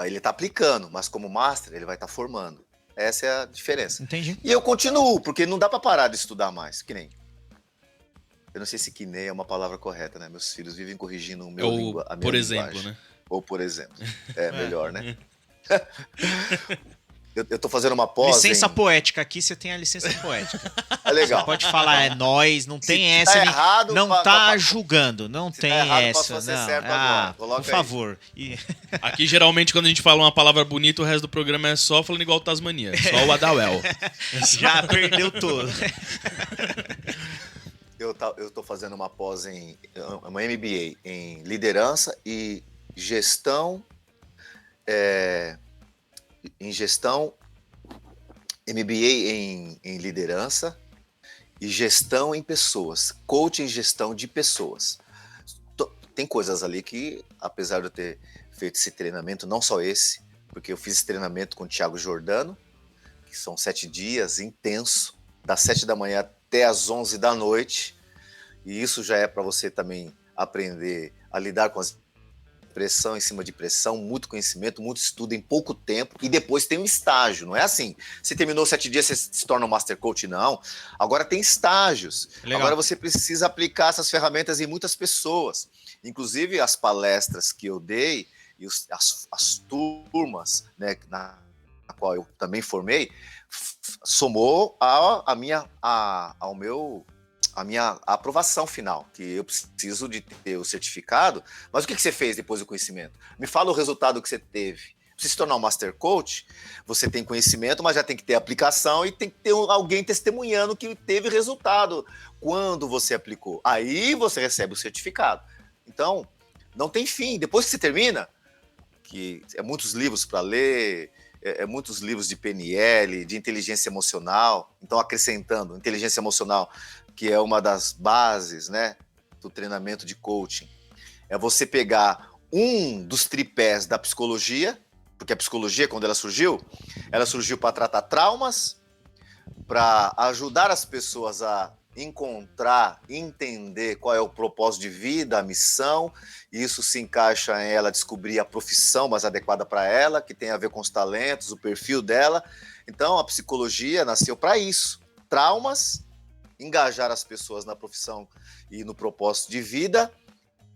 ele está aplicando, mas como master, ele vai estar formando. Essa é a diferença. Entendi. E eu continuo, porque não dá para parar de estudar mais, que nem... Eu não sei se que nem é uma palavra correta, né? Meus filhos vivem corrigindo a minha linguagem. Por exemplo, né? Ou por exemplo. Melhor, né? Eu tô fazendo uma pós. Licença poética, aqui você tem a licença poética. É legal. Você pode falar, é nós, não tem Se essa. tá errado, não tá julgando, não se tem tá errado, essa. posso fazer Não. certo agora. Coloca por aí. favor. Aqui, geralmente, quando a gente fala uma palavra bonita, o resto do programa é só falando igual o Tasmania. Só o Adawel. Já perdeu todo. Eu tô fazendo uma pós uma MBA em liderança e gestão, MBA em liderança e gestão em pessoas, coaching em gestão de pessoas. Tem coisas ali que, apesar de eu ter feito esse treinamento, não só esse, porque eu fiz esse treinamento com o Thiago Giordano, que são 7 dias intenso, das 7 da manhã até as 11 da noite, e isso já é para você também aprender a lidar com as pressão em cima de pressão, muito conhecimento, muito estudo em pouco tempo, e depois tem um estágio, não é assim, você terminou 7 dias, você se torna um Master Coach, não. Agora tem estágios. Legal. Agora você precisa aplicar essas ferramentas em muitas pessoas, inclusive as palestras que eu dei, e as turmas, né, na qual eu também formei, somou a minha aprovação final, que eu preciso de ter o certificado. Mas o que você fez depois do conhecimento? Me fala o resultado que você teve. se tornar um Master Coach, você tem conhecimento, mas já tem que ter aplicação e tem que ter alguém testemunhando que teve resultado quando você aplicou. Aí você recebe o certificado. Então, não tem fim. Depois que você termina, que é muitos livros para ler, muitos livros de PNL, de inteligência emocional. Então, acrescentando, inteligência emocional, que é uma das bases, né, do treinamento de coaching, é você pegar um dos tripés da psicologia, porque a psicologia, quando ela surgiu para tratar traumas, para ajudar as pessoas a encontrar, entender qual é o propósito de vida, a missão, e isso se encaixa em ela descobrir a profissão mais adequada para ela, que tem a ver com os talentos, o perfil dela. Então, a psicologia nasceu para isso. Traumas, engajar as pessoas na profissão e no propósito de vida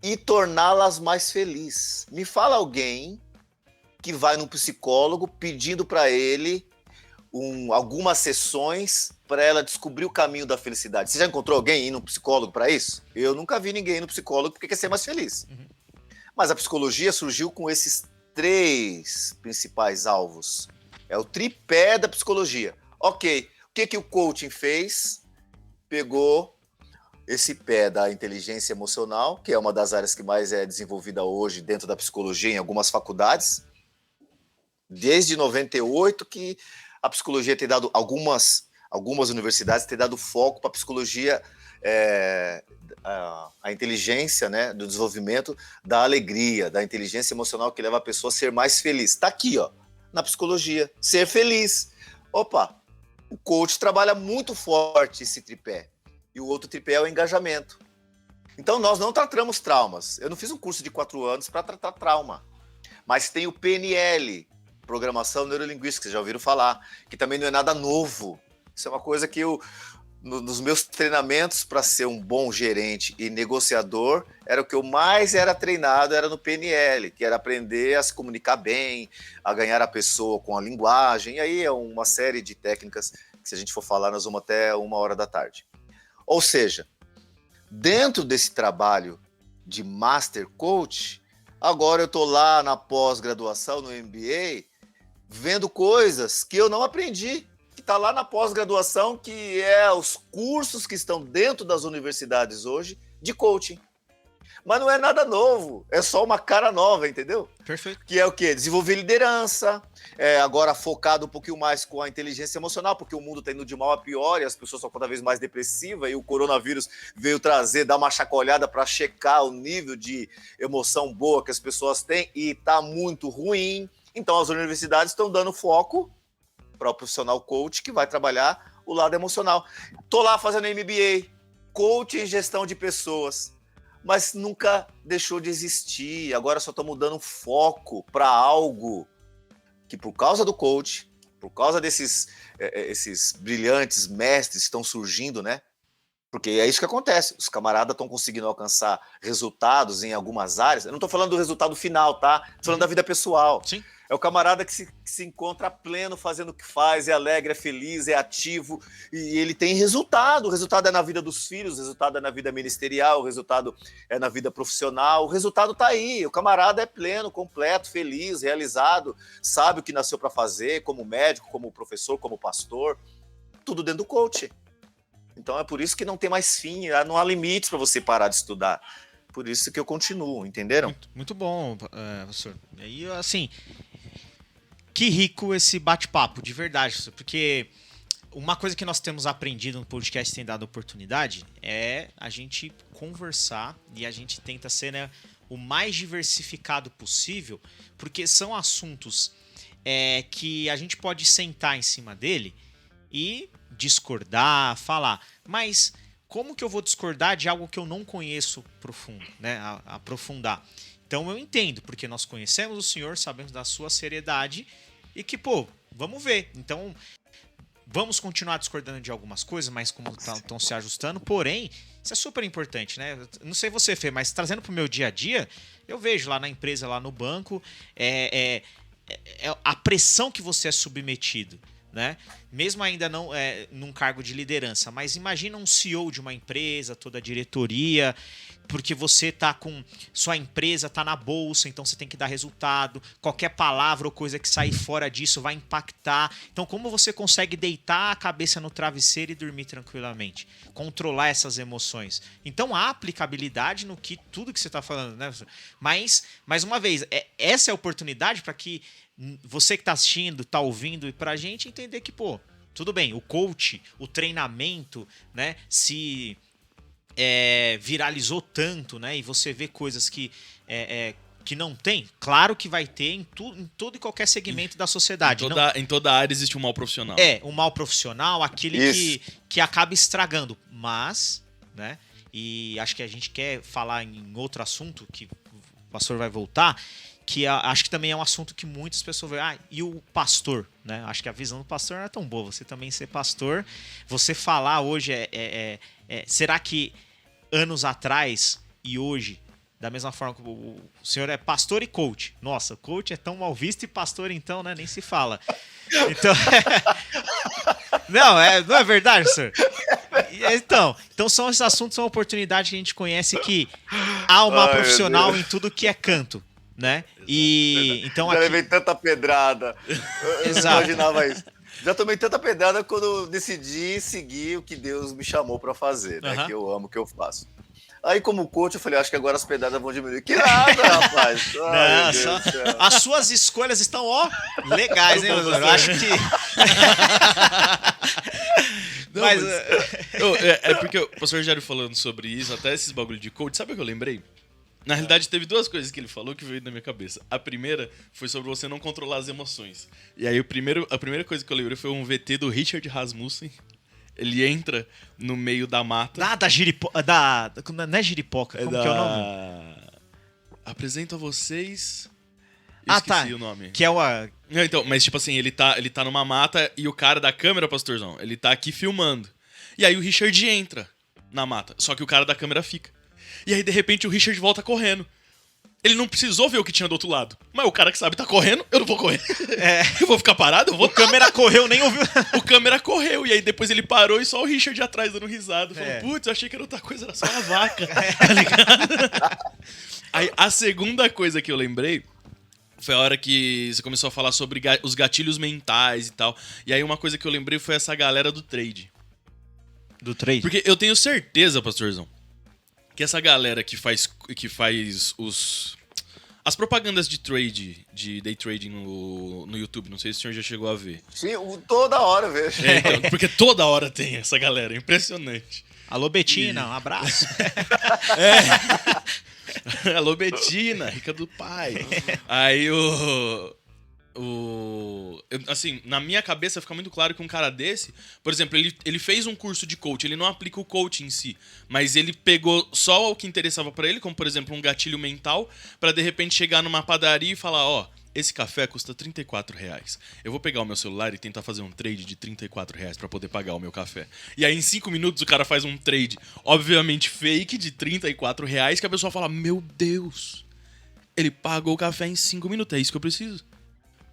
e torná-las mais felizes. Me fala alguém que vai num psicólogo pedindo para ele algumas sessões para ela descobrir o caminho da felicidade. Você já encontrou alguém indo no psicólogo para isso? Eu nunca vi ninguém no psicólogo porque quer ser mais feliz. Uhum. Mas a psicologia surgiu com esses 3 principais alvos. É o tripé da psicologia. Ok, o que o coaching fez? Pegou esse pé da inteligência emocional, que é uma das áreas que mais é desenvolvida hoje dentro da psicologia em algumas faculdades. Desde 98 que a psicologia tem dado, algumas universidades têm dado foco para a psicologia, a inteligência, né, do desenvolvimento da alegria, da inteligência emocional que leva a pessoa a ser mais feliz. Está aqui, ó, na psicologia, ser feliz. Opa, o coach trabalha muito forte esse tripé. E o outro tripé é o engajamento. Então, nós não tratamos traumas. Eu não fiz um curso de 4 anos para tratar trauma. Mas tem o PNL, Programação Neurolinguística, vocês já ouviram falar, que também não é nada novo. Isso é uma coisa que nos meus treinamentos para ser um bom gerente e negociador, era o que eu mais era treinado, era no PNL, que era aprender a se comunicar bem, a ganhar a pessoa com a linguagem. E aí é uma série de técnicas que, se a gente for falar, nós vamos até 13h. Ou seja, dentro desse trabalho de Master Coach, agora eu estou lá na pós-graduação, no MBA, vendo coisas que eu não aprendi, que está lá na pós-graduação, que é os cursos que estão dentro das universidades hoje de coaching. Mas não é nada novo, é só uma cara nova, entendeu? Perfeito. Que é o quê? Desenvolver liderança, agora focado um pouquinho mais com a inteligência emocional, porque o mundo está indo de mal a pior e as pessoas são cada vez mais depressivas e o coronavírus veio dar uma chacoalhada para checar o nível de emoção boa que as pessoas têm e está muito ruim. Então as universidades estão dando foco para o profissional coach que vai trabalhar o lado emocional. Estou lá fazendo MBA, coach em gestão de pessoas, mas nunca deixou de existir. Agora só estou mudando foco para algo que, por causa do coach, por causa desses esses brilhantes mestres que estão surgindo, né? Porque é isso que acontece. Os camaradas estão conseguindo alcançar resultados em algumas áreas. Eu não estou falando do resultado final, tá? Estou falando da vida pessoal. Sim. É o camarada que se encontra pleno fazendo o que faz, é alegre, é feliz, é ativo e ele tem resultado. O resultado é na vida dos filhos, o resultado é na vida ministerial, o resultado é na vida profissional. O resultado está aí. O camarada é pleno, completo, feliz, realizado, sabe o que nasceu para fazer, como médico, como professor, como pastor. Tudo dentro do coach. Então é por isso que não tem mais fim, não há limites para você parar de estudar. Por isso que eu continuo, entenderam? Muito bom, professor. E aí, assim, que rico esse bate-papo, de verdade, porque uma coisa que nós temos aprendido no podcast Tem Dado Oportunidade é a gente conversar e a gente tenta ser, né, o mais diversificado possível, porque são assuntos que a gente pode sentar em cima dele e discordar, falar, mas como que eu vou discordar de algo que eu não conheço profundo, né, aprofundar? Então eu entendo, porque nós conhecemos o senhor, sabemos da sua seriedade e que, pô, vamos ver. Então, vamos continuar discordando de algumas coisas, mas como estão se ajustando, porém, isso é super importante, né? Não sei você, Fê, mas trazendo para o meu dia a dia, eu vejo lá na empresa, lá no banco, a pressão que você é submetido, né? Mesmo ainda não num cargo de liderança, mas imagina um CEO de uma empresa, toda a diretoria, porque você tá com sua empresa tá na bolsa, então você tem que dar resultado. Qualquer palavra ou coisa que sair fora disso vai impactar. Então, como você consegue deitar a cabeça no travesseiro e dormir tranquilamente? Controlar essas emoções. Então, há aplicabilidade no que tudo que você está falando, né? Mas, mais uma vez, essa é a oportunidade para que você que está assistindo, está ouvindo, e para a gente entender que, pô, tudo bem, o coach, o treinamento, né? Se viralizou tanto, né? E você vê coisas que não tem, claro que vai ter em todo e qualquer segmento da sociedade. Em toda área existe um mal profissional. Um mal profissional, aquele que acaba estragando. Mas, né? E acho que a gente quer falar em outro assunto, que o pastor vai voltar, que acho que também é um assunto que muitas pessoas veem. E o pastor, né? Acho que a visão do pastor não é tão boa. Você também ser pastor, você falar hoje será que anos atrás e hoje, da mesma forma que o senhor é pastor e coach. Nossa, coach é tão mal visto e pastor então, né? Nem se fala. Então, não é verdade, senhor? Então são esses assuntos, são oportunidades que a gente conhece que há uma profissional em tudo que é canto, né? E então já levei tanta pedrada. Eu Exato. imaginava isso. Já tomei tanta pedrada quando eu decidi seguir o que Deus me chamou para fazer, né? Que eu amo, que eu faço. Aí, como coach, eu falei, acho que agora as pedradas vão diminuir. Que nada, rapaz. Não, as suas escolhas estão, legais, hein, Luzano? Eu acho que... Não, mas porque o pastor Jário falando sobre isso, até esses bagulho de coach, sabe o que eu lembrei? Na realidade, teve duas coisas que ele falou que veio na minha cabeça. A primeira foi sobre você não controlar as emoções. E aí, a primeira coisa que eu lembrei foi um VT do Richard Rasmussen. Ele entra no meio da mata. Da giripoca. Não é giripoca, como que é o nome? Apresento a vocês... Esqueci o nome. Que é o... Não, então, mas tipo assim, ele tá numa mata e o cara da câmera, pastorzão, ele tá aqui filmando. E aí o Richard entra na mata, só que o cara da câmera fica. E aí, de repente, o Richard volta correndo. Ele não precisou ver o que tinha do outro lado. Mas o cara que sabe tá correndo, eu não vou correr. Eu vou ficar parado, eu vou... O câmera correu, nem ouviu. O câmera correu, e aí depois ele parou e só o Richard atrás dando risada. Falando, putz, eu achei que era outra coisa, era só uma vaca. Tá ligado? Aí, a segunda coisa que eu lembrei foi a hora que você começou a falar sobre os gatilhos mentais e tal. E aí uma coisa que eu lembrei foi essa galera do trade. Do trade? Porque eu tenho certeza, pastorzão, que essa galera que faz as propagandas de trade, de day trading no YouTube, não sei se o senhor já chegou a ver. Sim, toda hora eu vejo. Então, porque toda hora tem essa galera, é impressionante. Alô, Betina, um abraço. Alô, Betina, rica do pai. Aí assim, na minha cabeça fica muito claro que um cara desse, por exemplo, ele fez um curso de coach, ele não aplica o coach em si, mas ele pegou só o que interessava pra ele, como por exemplo um gatilho mental, pra de repente chegar numa padaria e falar, esse café custa R$34. Eu vou pegar o meu celular e tentar fazer um trade de R$34 pra poder pagar o meu café. E aí em 5 minutos o cara faz um trade, obviamente fake, de R$34, que a pessoa fala, meu Deus, ele pagou o café em 5 minutos, é isso que eu preciso.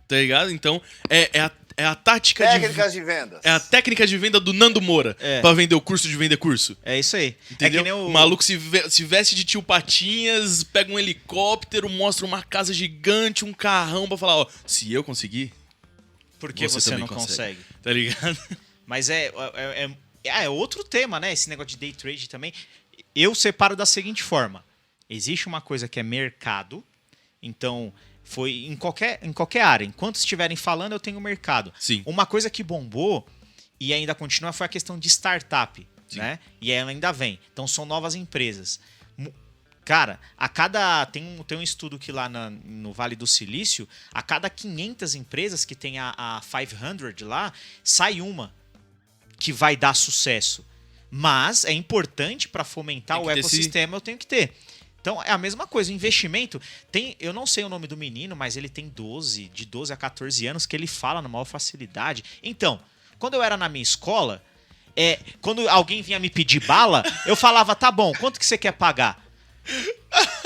Tá ligado? Então, é a tática Técnicas de vendas. É a técnica de venda do Nando Moura pra vender o curso de vender curso. É isso aí. Entendeu? É que nem o maluco se veste de tio Patinhas, pega um helicóptero, mostra uma casa gigante, um carrão pra falar, se eu conseguir, por que você não consegue? Tá ligado? Mas é outro tema, né? Esse negócio de day trade também. Eu separo da seguinte forma. Existe uma coisa que é mercado, então... Foi em qualquer área. Enquanto estiverem falando, eu tenho mercado. Sim. Uma coisa que bombou e ainda continua foi a questão de startup, né? E ela ainda vem. Então, são novas empresas. Cara, tem um estudo que lá no Vale do Silício, a cada 500 empresas que tem a 500 lá, sai uma que vai dar sucesso. Mas é importante para fomentar o ecossistema, eu tenho que ter. Então, é a mesma coisa. O investimento eu não sei o nome do menino, mas ele tem de 12 a 14 anos, que ele fala na maior facilidade. Então, quando eu era na minha escola, quando alguém vinha me pedir bala, eu falava, tá bom, quanto que você quer pagar?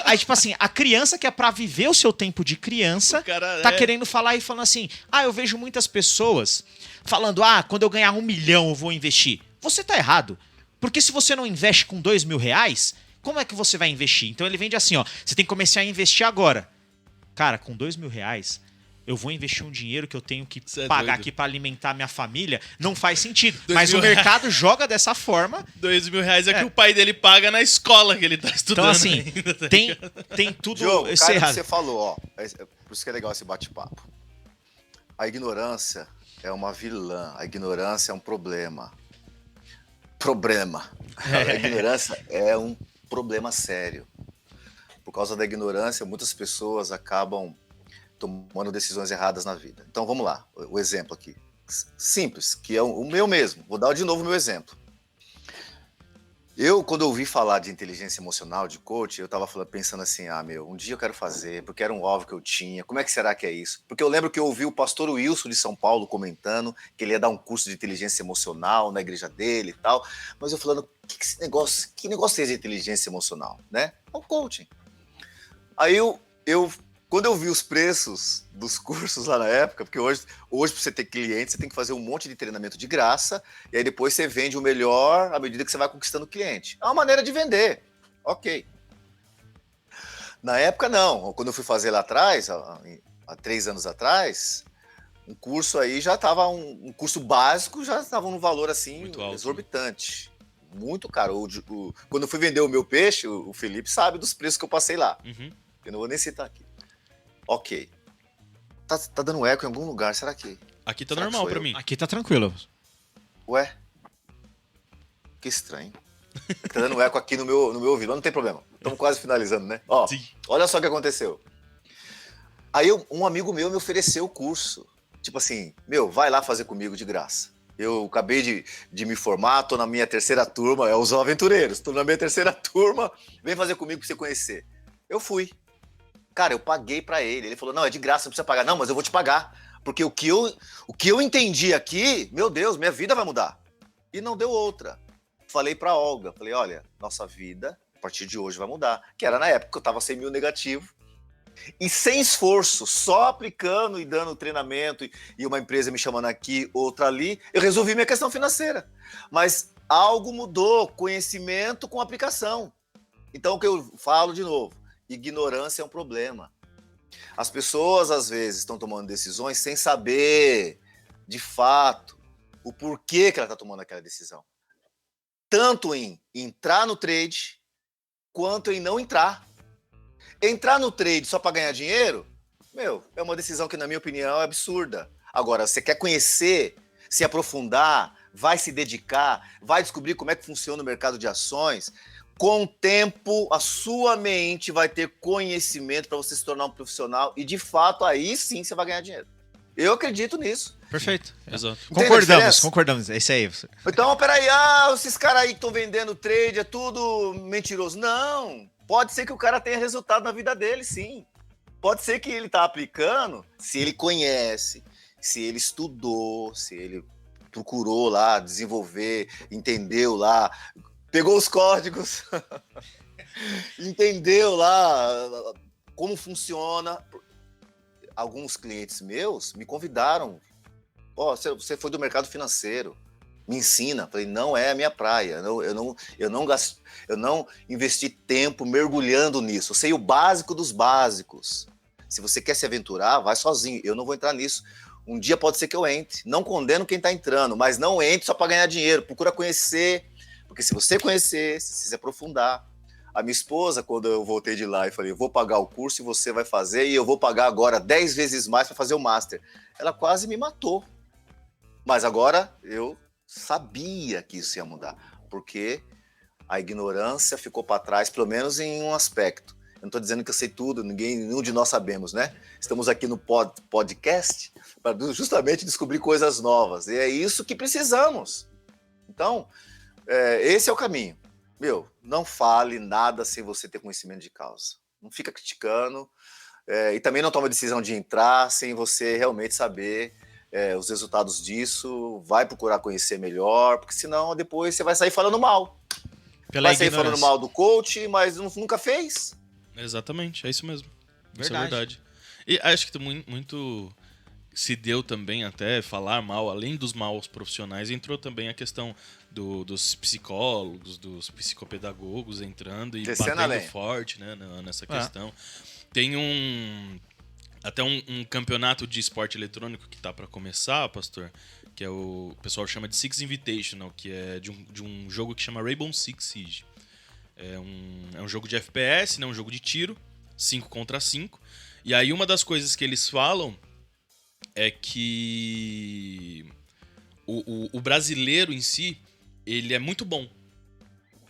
Aí, tipo assim, a criança que é pra viver o seu tempo de criança, O cara tá é- querendo falar e falando assim, eu vejo muitas pessoas falando, quando eu ganhar 1 milhão eu vou investir. Você tá errado. Porque se você não investe com 2 mil reais, como é que você vai investir? Então ele vende assim, ó, você tem que começar a investir agora. Cara, com 2 mil reais, eu vou investir um dinheiro que eu tenho que Cê é pagar doido. aqui pra alimentar minha família. Não faz sentido. 2 Mas mil o mercado joga dessa forma. 2 mil reais é que o pai dele paga na escola que ele tá estudando. Então, assim, ainda, tá tem, ligado? tem tudo Diogo, isso cara, que errado. você falou, ó. Por isso que é legal esse bate-papo. A ignorância é uma vilã. A ignorância é um problema. A ignorância é um problema sério. Por causa da ignorância, muitas pessoas acabam tomando decisões erradas na vida. Então vamos lá, o exemplo aqui. Simples, que é o meu mesmo. Vou dar de novo o meu exemplo. Quando eu ouvi falar de inteligência emocional, de coach, eu tava pensando assim, um dia eu quero fazer, porque era um alvo que eu tinha, como é que será que é isso? Porque eu lembro que eu ouvi o pastor Wilson de São Paulo comentando que ele ia dar um curso de inteligência emocional na igreja dele e tal, mas eu falando, que negócio é esse de inteligência emocional, né? É um coaching. Aí quando eu vi os preços dos cursos lá na época, porque hoje para você ter cliente, você tem que fazer um monte de treinamento de graça, e aí depois você vende o melhor à medida que você vai conquistando o cliente. É uma maneira de vender. Ok. Na época, não. Quando eu fui fazer lá atrás, há 3 anos atrás, um curso aí já estava, um curso básico já estava num valor assim, Muito alto, exorbitante. Muito caro. Quando eu fui vender o meu peixe, o Felipe sabe dos preços que eu passei lá. Uhum. Eu não vou nem citar aqui. Ok. Tá dando eco em algum lugar, será que... Aqui tá Será que normal sou pra eu? mim. Aqui tá tranquilo. Ué? Que estranho. Tá dando eco aqui no meu ouvido, mas não tem problema. Estamos quase finalizando, né? Ó, Sim. olha só o que aconteceu. Aí um amigo meu me ofereceu o curso. Tipo assim, vai lá fazer comigo de graça. Eu acabei de me formar, tô na minha 3ª turma, os aventureiros, tô na minha 3ª turma, vem fazer comigo pra você conhecer. Eu fui. Cara, eu paguei pra ele. Ele falou, não, é de graça, não precisa pagar. Não, mas eu vou te pagar. Porque o que eu entendi aqui, meu Deus, minha vida vai mudar. E não deu outra. Falei pra Olga, falei, olha, nossa vida, a partir de hoje, vai mudar. Que era na época que eu tava 100 mil negativo. E sem esforço, só aplicando e dando treinamento, e uma empresa me chamando aqui, outra ali, eu resolvi minha questão financeira. Mas algo mudou, conhecimento com aplicação. Então, o que eu falo de novo, ignorância é um problema. As pessoas, às vezes, estão tomando decisões sem saber, de fato, o porquê que ela está tomando aquela decisão. Tanto em entrar no trade, quanto em não entrar. Entrar no trade só para ganhar dinheiro, é uma decisão que, na minha opinião, é absurda. Agora, você quer conhecer, se aprofundar, vai se dedicar, vai descobrir como é que funciona o mercado de ações. Com o tempo, a sua mente vai ter conhecimento para você se tornar um profissional e, de fato, aí sim você vai ganhar dinheiro. Eu acredito nisso. Perfeito. Exato. Entende a diferença? Concordamos. É isso aí. Então, peraí, esses caras aí que estão vendendo trade é tudo mentiroso. Não, pode ser que o cara tenha resultado na vida dele, sim. Pode ser que ele tá aplicando, se ele conhece, se ele estudou, se ele procurou lá desenvolver, entendeu lá, pegou os códigos, entendeu lá como funciona. Alguns clientes meus me convidaram. Você foi do mercado financeiro, me ensina. Falei, não é a minha praia. Eu não investi tempo mergulhando nisso. Eu sei o básico dos básicos. Se você quer se aventurar, vai sozinho. Eu não vou entrar nisso. Um dia pode ser que eu entre. Não condeno quem está entrando, mas não entre só para ganhar dinheiro. Procura conhecer. Porque se você conhecer, se aprofundar. A minha esposa, quando eu voltei de lá e falei, eu vou pagar o curso e você vai fazer, e eu vou pagar agora 10 vezes mais para fazer o Master. Ela quase me matou. Mas agora eu sabia que isso ia mudar, porque a ignorância ficou para trás, pelo menos em um aspecto. Eu não estou dizendo que eu sei tudo, nenhum de nós sabemos, né? Estamos aqui no podcast para justamente descobrir coisas novas, e é isso que precisamos. Então, esse é o caminho. Não fale nada sem você ter conhecimento de causa. Não fica criticando, e também não toma decisão de entrar sem você realmente saber os resultados disso. Vai procurar conhecer melhor, porque senão depois você vai sair falando mal. Vai sair falando mal do coach, mas nunca fez. Exatamente, é isso mesmo. Isso é Verdade. verdade. E acho que muito se deu também até falar mal, além dos maus profissionais, entrou também a questão dos psicólogos, dos psicopedagogos entrando e Descendo a batendo lenha. forte, né, nessa questão. Tem até um campeonato de esporte eletrônico que tá para começar, pastor, que é o pessoal chama de Six Invitational, que é de um jogo que chama Rainbow Six Siege. É um jogo de FPS, né, um jogo de tiro, 5 contra 5. E aí uma das coisas que eles falam é que o brasileiro em si, ele é muito bom.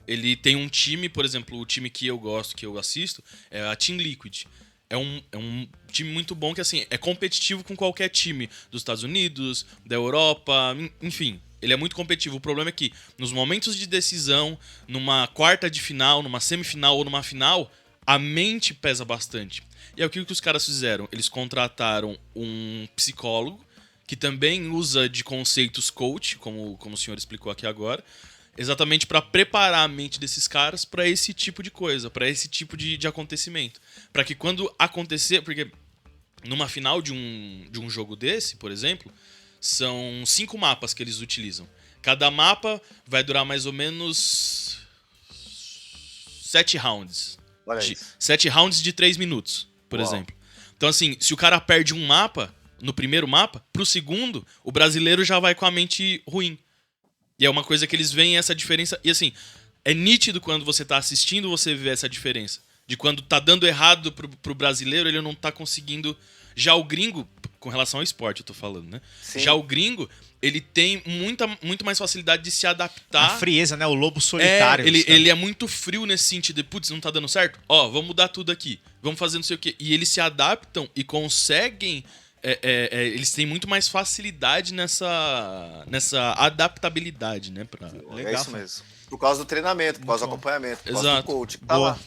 Ele tem um time, por exemplo, o time que eu gosto, que eu assisto, é a Team Liquid. É um time muito bom que, assim, é competitivo com qualquer time dos Estados Unidos, da Europa, enfim. Ele é muito competitivo. O problema é que, nos momentos de decisão, numa quarta de final, numa semifinal ou numa final, a mente pesa bastante. E é o que os caras fizeram. Eles contrataram um psicólogo, que também usa de conceitos coach, como o senhor explicou aqui agora, exatamente para preparar a mente desses caras para esse tipo de coisa, para esse tipo de acontecimento. Para que quando acontecer... Porque numa final de um jogo desse, por exemplo, são 5 mapas que eles utilizam. Cada mapa vai durar mais ou menos 7 rounds. Olha isso. 7 rounds de 3 minutos, por Uau. exemplo. Então, assim, se o cara perde um mapa, no primeiro mapa, pro segundo, o brasileiro já vai com a mente ruim. E é uma coisa que eles veem essa diferença. E assim, é nítido quando você tá assistindo, você vê essa diferença. De quando tá dando errado pro brasileiro, ele não tá conseguindo... Já o gringo, com relação ao esporte eu tô falando, né? Sim. Já o gringo, ele tem muito mais facilidade de se adaptar. A frieza, né? O lobo solitário. Ele é muito frio nesse sentido de, putz, não tá dando certo? Ó, vamos mudar tudo aqui. Vamos fazer não sei o quê. E eles se adaptam e conseguem... eles têm muito mais facilidade nessa adaptabilidade, né? É isso mesmo. Por causa do treinamento, por causa do acompanhamento, por causa do Exato. coach. Tá Boa. lá.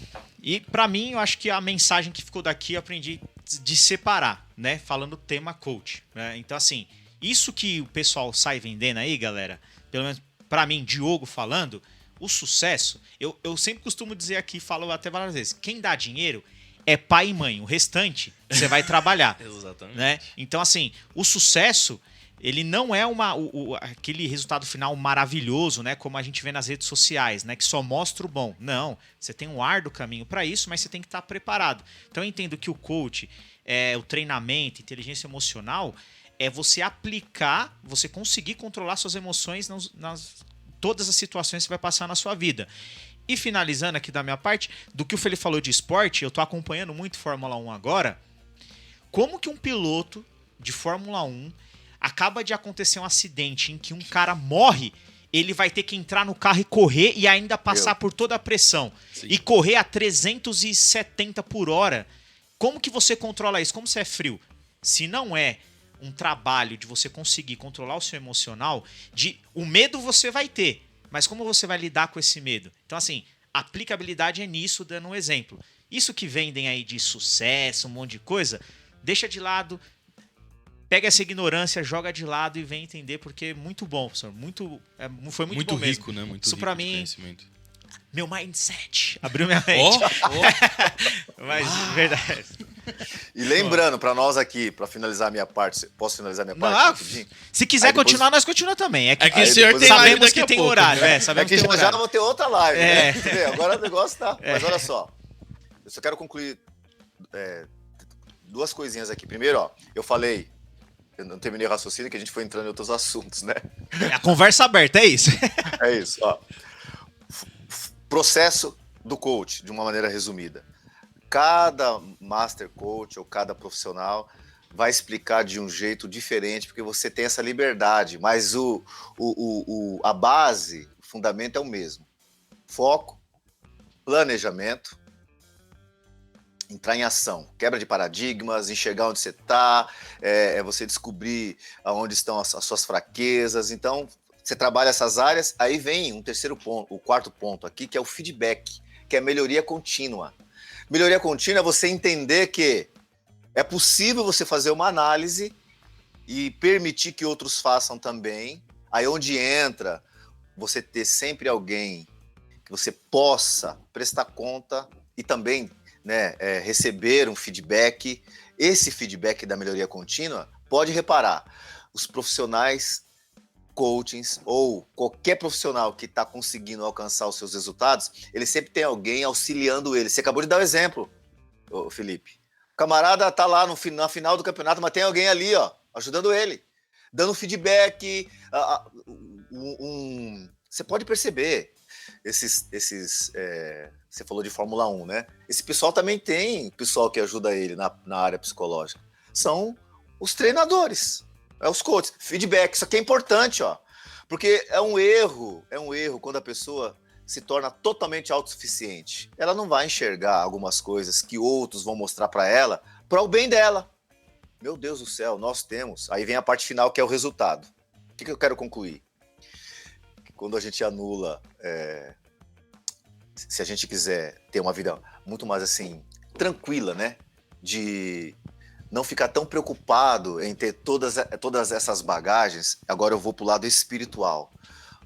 E pra mim, eu acho que a mensagem que ficou daqui eu aprendi de separar, né? Falando tema coach, né? Então, assim, isso que o pessoal sai vendendo aí, galera, pelo menos pra mim, Diogo falando, o sucesso, eu sempre costumo dizer aqui, falo até várias vezes, quem dá dinheiro é pai e mãe, o restante você vai trabalhar. Exatamente. Né? Então, assim, o sucesso, ele não é aquele resultado final maravilhoso, né? Como a gente vê nas redes sociais, né? Que só mostra o bom. Não, você tem um árduo caminho para isso, mas você tem que estar preparado. Então, eu entendo que o coach, o treinamento, inteligência emocional, é você aplicar, você conseguir controlar suas emoções nas todas as situações que você vai passar na sua vida. E finalizando aqui da minha parte, do que o Felipe falou de esporte, eu tô acompanhando muito Fórmula 1 agora. Como que um piloto de Fórmula 1 acaba de acontecer um acidente em que um cara morre, ele vai ter que entrar no carro e correr e ainda passar por toda a pressão. Sim. E correr a 370 por hora. Como que você controla isso? Como você é frio? Se não é um trabalho de você conseguir controlar o seu emocional, o medo você vai ter, mas como você vai lidar com esse medo? Então, assim, a aplicabilidade é nisso, dando um exemplo. Isso que vendem aí de sucesso, um monte de coisa, deixa de lado, pega essa ignorância, joga de lado e vem entender, porque é muito bom, professor. Foi muito bom rico, mesmo. né? Muito Isso rico pra de mim, conhecimento. meu mindset. Abriu minha mente. Mas, verdade. E lembrando, pra nós aqui, pra finalizar a minha parte, posso finalizar a minha parte Não, rapidinho? se quiser Aí depois- continuar, nós continuamos também. É que o Aí senhor depois tem live sabemos daqui que a tem pouco, horário, né? sabemos que que tem já horário. vou ter outra live, É. né? Quer ver? Agora o negócio tá... Mas olha só, eu só quero concluir 2 coisinhas aqui. Primeiro, ó, eu não terminei o raciocínio, que a gente foi entrando em outros assuntos, né? A conversa aberta, é isso? É isso, ó. Processo do coach, de uma maneira resumida. Cada master coach ou cada profissional vai explicar de um jeito diferente, porque você tem essa liberdade, mas a base, o fundamento é o mesmo. Foco, planejamento, entrar em ação, quebra de paradigmas, enxergar onde você está, você descobrir onde estão as suas fraquezas. Então, você trabalha essas áreas, aí vem um terceiro ponto, o quarto ponto aqui, que é o feedback, que é a melhoria contínua. Melhoria contínua é você entender que é possível você fazer uma análise e permitir que outros façam também. Aí onde entra você ter sempre alguém que você possa prestar conta e também né, receber um feedback, esse feedback da melhoria contínua, pode reparar, os profissionais coachings ou qualquer profissional que está conseguindo alcançar os seus resultados, ele sempre tem alguém auxiliando ele. Você acabou de dar o exemplo, Felipe. O camarada tá lá na final do campeonato, mas tem alguém ali, ó, ajudando ele, dando feedback. Você pode perceber você falou de Fórmula 1, né? Esse pessoal também tem pessoal que ajuda ele na área psicológica. São os treinadores, os coaches. Feedback, isso aqui é importante, ó. Porque é um erro quando a pessoa se torna totalmente autossuficiente. Ela não vai enxergar algumas coisas que outros vão mostrar para ela, para o bem dela. Meu Deus do céu, nós temos. Aí vem a parte final, que é o resultado. O que eu quero concluir? Quando a gente anula, se a gente quiser ter uma vida muito mais assim, tranquila, né? De não ficar tão preocupado em ter todas essas bagagens, agora eu vou para o lado espiritual.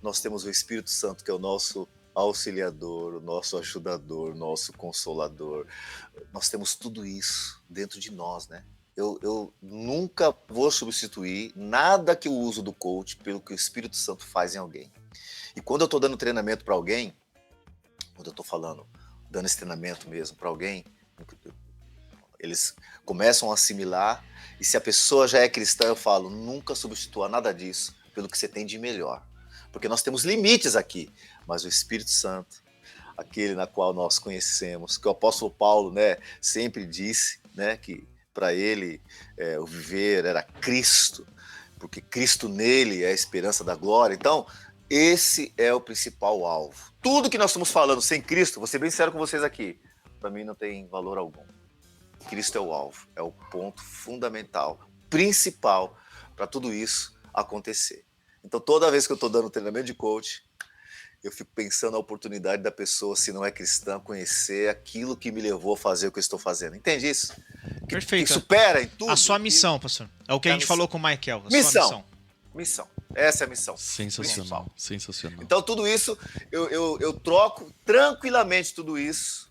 Nós temos o Espírito Santo, que é o nosso auxiliador, o nosso ajudador, o nosso consolador. Nós temos tudo isso dentro de nós, né? Eu nunca vou substituir nada que eu uso do coach pelo que o Espírito Santo faz em alguém. E quando eu estou dando treinamento para alguém, quando eu estou dando esse treinamento mesmo para alguém, eles começam a assimilar, e se a pessoa já é cristã, eu falo, nunca substitua nada disso pelo que você tem de melhor. Porque nós temos limites aqui, mas o Espírito Santo, aquele na qual nós conhecemos, que o apóstolo Paulo, né, sempre disse, né, que para ele o viver era Cristo, porque Cristo nele é a esperança da glória. Então, esse é o principal alvo. Tudo que nós estamos falando sem Cristo, vou ser bem sério com vocês aqui, para mim não tem valor algum. Cristo é o alvo, é o ponto fundamental, principal para tudo isso acontecer. Então, toda vez que eu estou dando treinamento de coach, eu fico pensando na oportunidade da pessoa, se não é cristã, conhecer aquilo que me levou a fazer o que eu estou fazendo. Entende isso? Perfeito. Que supera em tudo. A sua missão, pastor. É o que a gente falou com o Michael. Missão. Essa é a missão. Sensacional. Sensacional. Então, tudo isso, eu troco tranquilamente tudo isso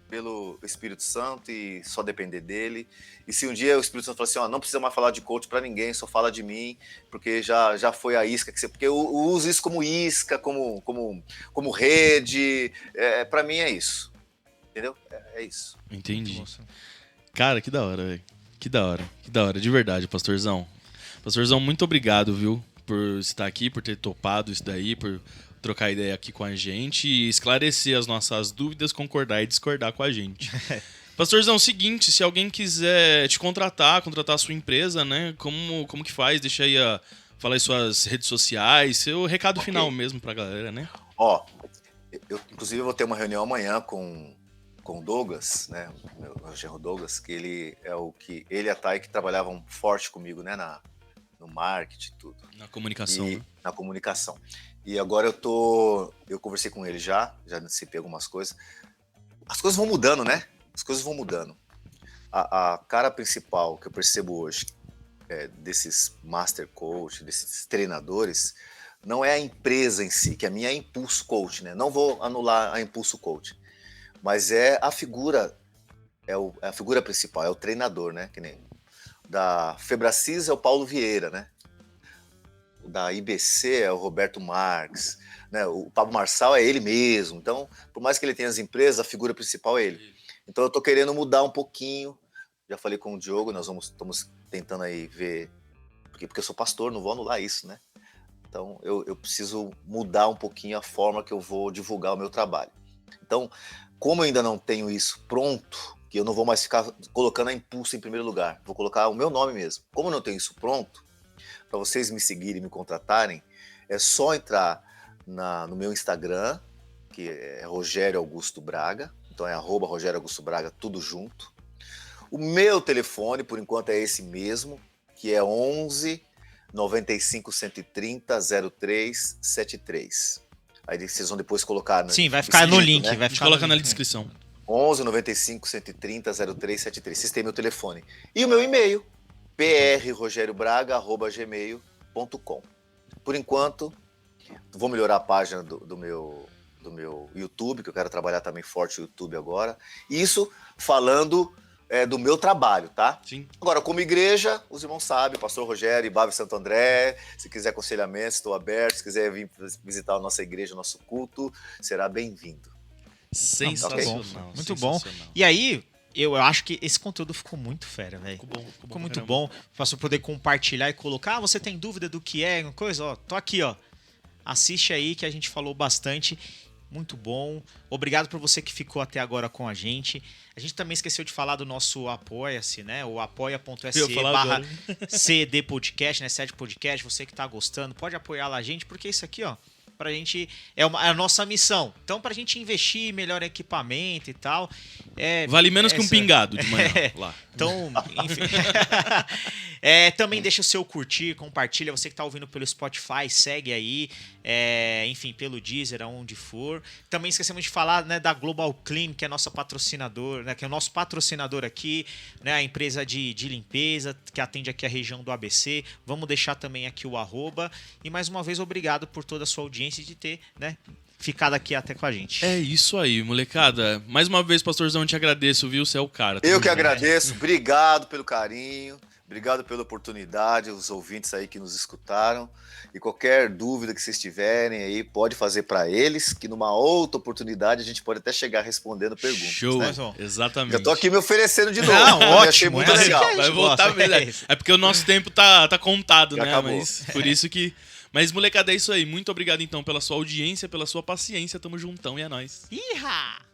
pelo Espírito Santo e só depender dele. E se um dia o Espírito Santo falar assim, não precisa mais falar de coach para ninguém, só fala de mim, porque já foi a isca que você... Porque eu uso isso como isca, como rede. Para mim é isso. Entendeu? É isso. Entendi. Cara, que da hora, velho. Que da hora, de verdade, pastorzão. Pastorzão, muito obrigado, viu, por estar aqui, por ter topado isso daí, por trocar ideia aqui com a gente e esclarecer as nossas dúvidas, concordar e discordar com a gente. Pastorzão, seguinte, se alguém quiser te contratar a sua empresa, né, como que faz? Deixa aí falar aí suas redes sociais, seu recado final mesmo pra galera, né? Eu inclusive vou ter uma reunião amanhã com o Douglas, né, meu genro Douglas, que ele é ele e a Thay que trabalhavam forte comigo, né, no marketing e tudo. Na comunicação, né? Na comunicação. E agora eu conversei com ele já antecipei algumas coisas. As coisas vão mudando, né? As coisas vão mudando. A cara principal que eu percebo hoje desses master coach, desses treinadores, não é a empresa em si, que a minha é Impulso Coach, né? Não vou anular a Impulso Coach, mas é a figura, a figura principal, é o treinador, né? Que nem da Febracis é o Paulo Vieira, né? Da IBC é o Roberto Marques, né? O Pablo Marçal é ele mesmo. Então, por mais que ele tenha as empresas, a figura principal é ele. Então, eu estou querendo mudar um pouquinho. Já falei com o Diogo, estamos tentando aí ver, porque eu sou pastor, não vou anular isso, né? Então, eu preciso mudar um pouquinho a forma que eu vou divulgar o meu trabalho. Então, como eu ainda não tenho isso pronto, que eu não vou mais ficar colocando a Impulso em primeiro lugar, vou colocar o meu nome mesmo. Como eu não tenho isso pronto, para vocês me seguirem e me contratarem, é só entrar no meu Instagram, que é Rogério Augusto Braga, então é @Rogério Augusto Braga, tudo junto. O meu telefone, por enquanto, é esse mesmo, que é 11 95 130 0373. Aí vocês vão depois colocar... Sim, vai ficar no link. Né? Vai ficar coloca na descrição. 11 95 130 0373. Vocês têm meu telefone. E o meu e-mail, prrogeriobraga@gmail.com. Por enquanto, vou melhorar a página do meu do meu YouTube, que eu quero trabalhar também forte no YouTube agora. Isso falando do meu trabalho, tá? Sim. Agora, como igreja, os irmãos sabem, pastor Rogério, Ibave Santo André, se quiser aconselhamento, estou aberto, se quiser vir visitar a nossa igreja, o nosso culto, será bem-vindo. Sensacional. Muito bom. E aí, eu acho que esse conteúdo ficou muito fera, velho. Ficou muito bom. Pra poder compartilhar e colocar. Você tem dúvida do que é, uma coisa? Ó, tô aqui, ó. Assiste aí que a gente falou bastante. Muito bom. Obrigado por você que ficou até agora com a gente. A gente também esqueceu de falar do nosso Apoia-se, né? O apoia.se/CD Podcast, né? CD Podcast. Você que tá gostando, pode apoiar lá a gente, porque isso aqui, ó, pra gente é a nossa missão. Então, pra gente investir em melhor equipamento e tal. Vale menos que um pingado de manhã lá. Então, enfim. Também deixa o seu curtir, compartilha. Você que tá ouvindo pelo Spotify, segue aí. Enfim, pelo Deezer, aonde for. Também esquecemos de falar, né, da Global Clean, que é nossa patrocinador, né, que é o nosso patrocinador aqui, né, a empresa de limpeza que atende aqui a região do ABC. Vamos deixar também aqui o @. E mais uma vez, obrigado por toda a sua audiência e de ter, né, ficado aqui até com a gente. É isso aí, molecada. Mais uma vez, pastorzão, eu te agradeço, viu? Você é o cara. Eu que agradeço. Obrigado pelo carinho. Obrigado pela oportunidade, os ouvintes aí que nos escutaram. E qualquer dúvida que vocês tiverem aí, pode fazer para eles, que numa outra oportunidade a gente pode até chegar respondendo perguntas. Show, né? Exatamente. Eu tô aqui me oferecendo de novo. Não, ótimo. Achei muito É assim legal. que a gente Vai voltar gosta, mesmo. É porque o nosso tempo tá contado, Já né? acabou. Mas por isso que... Mas, molecada, é isso aí. Muito obrigado, então, pela sua audiência, pela sua paciência. Tamo juntão e é nóis. Iha!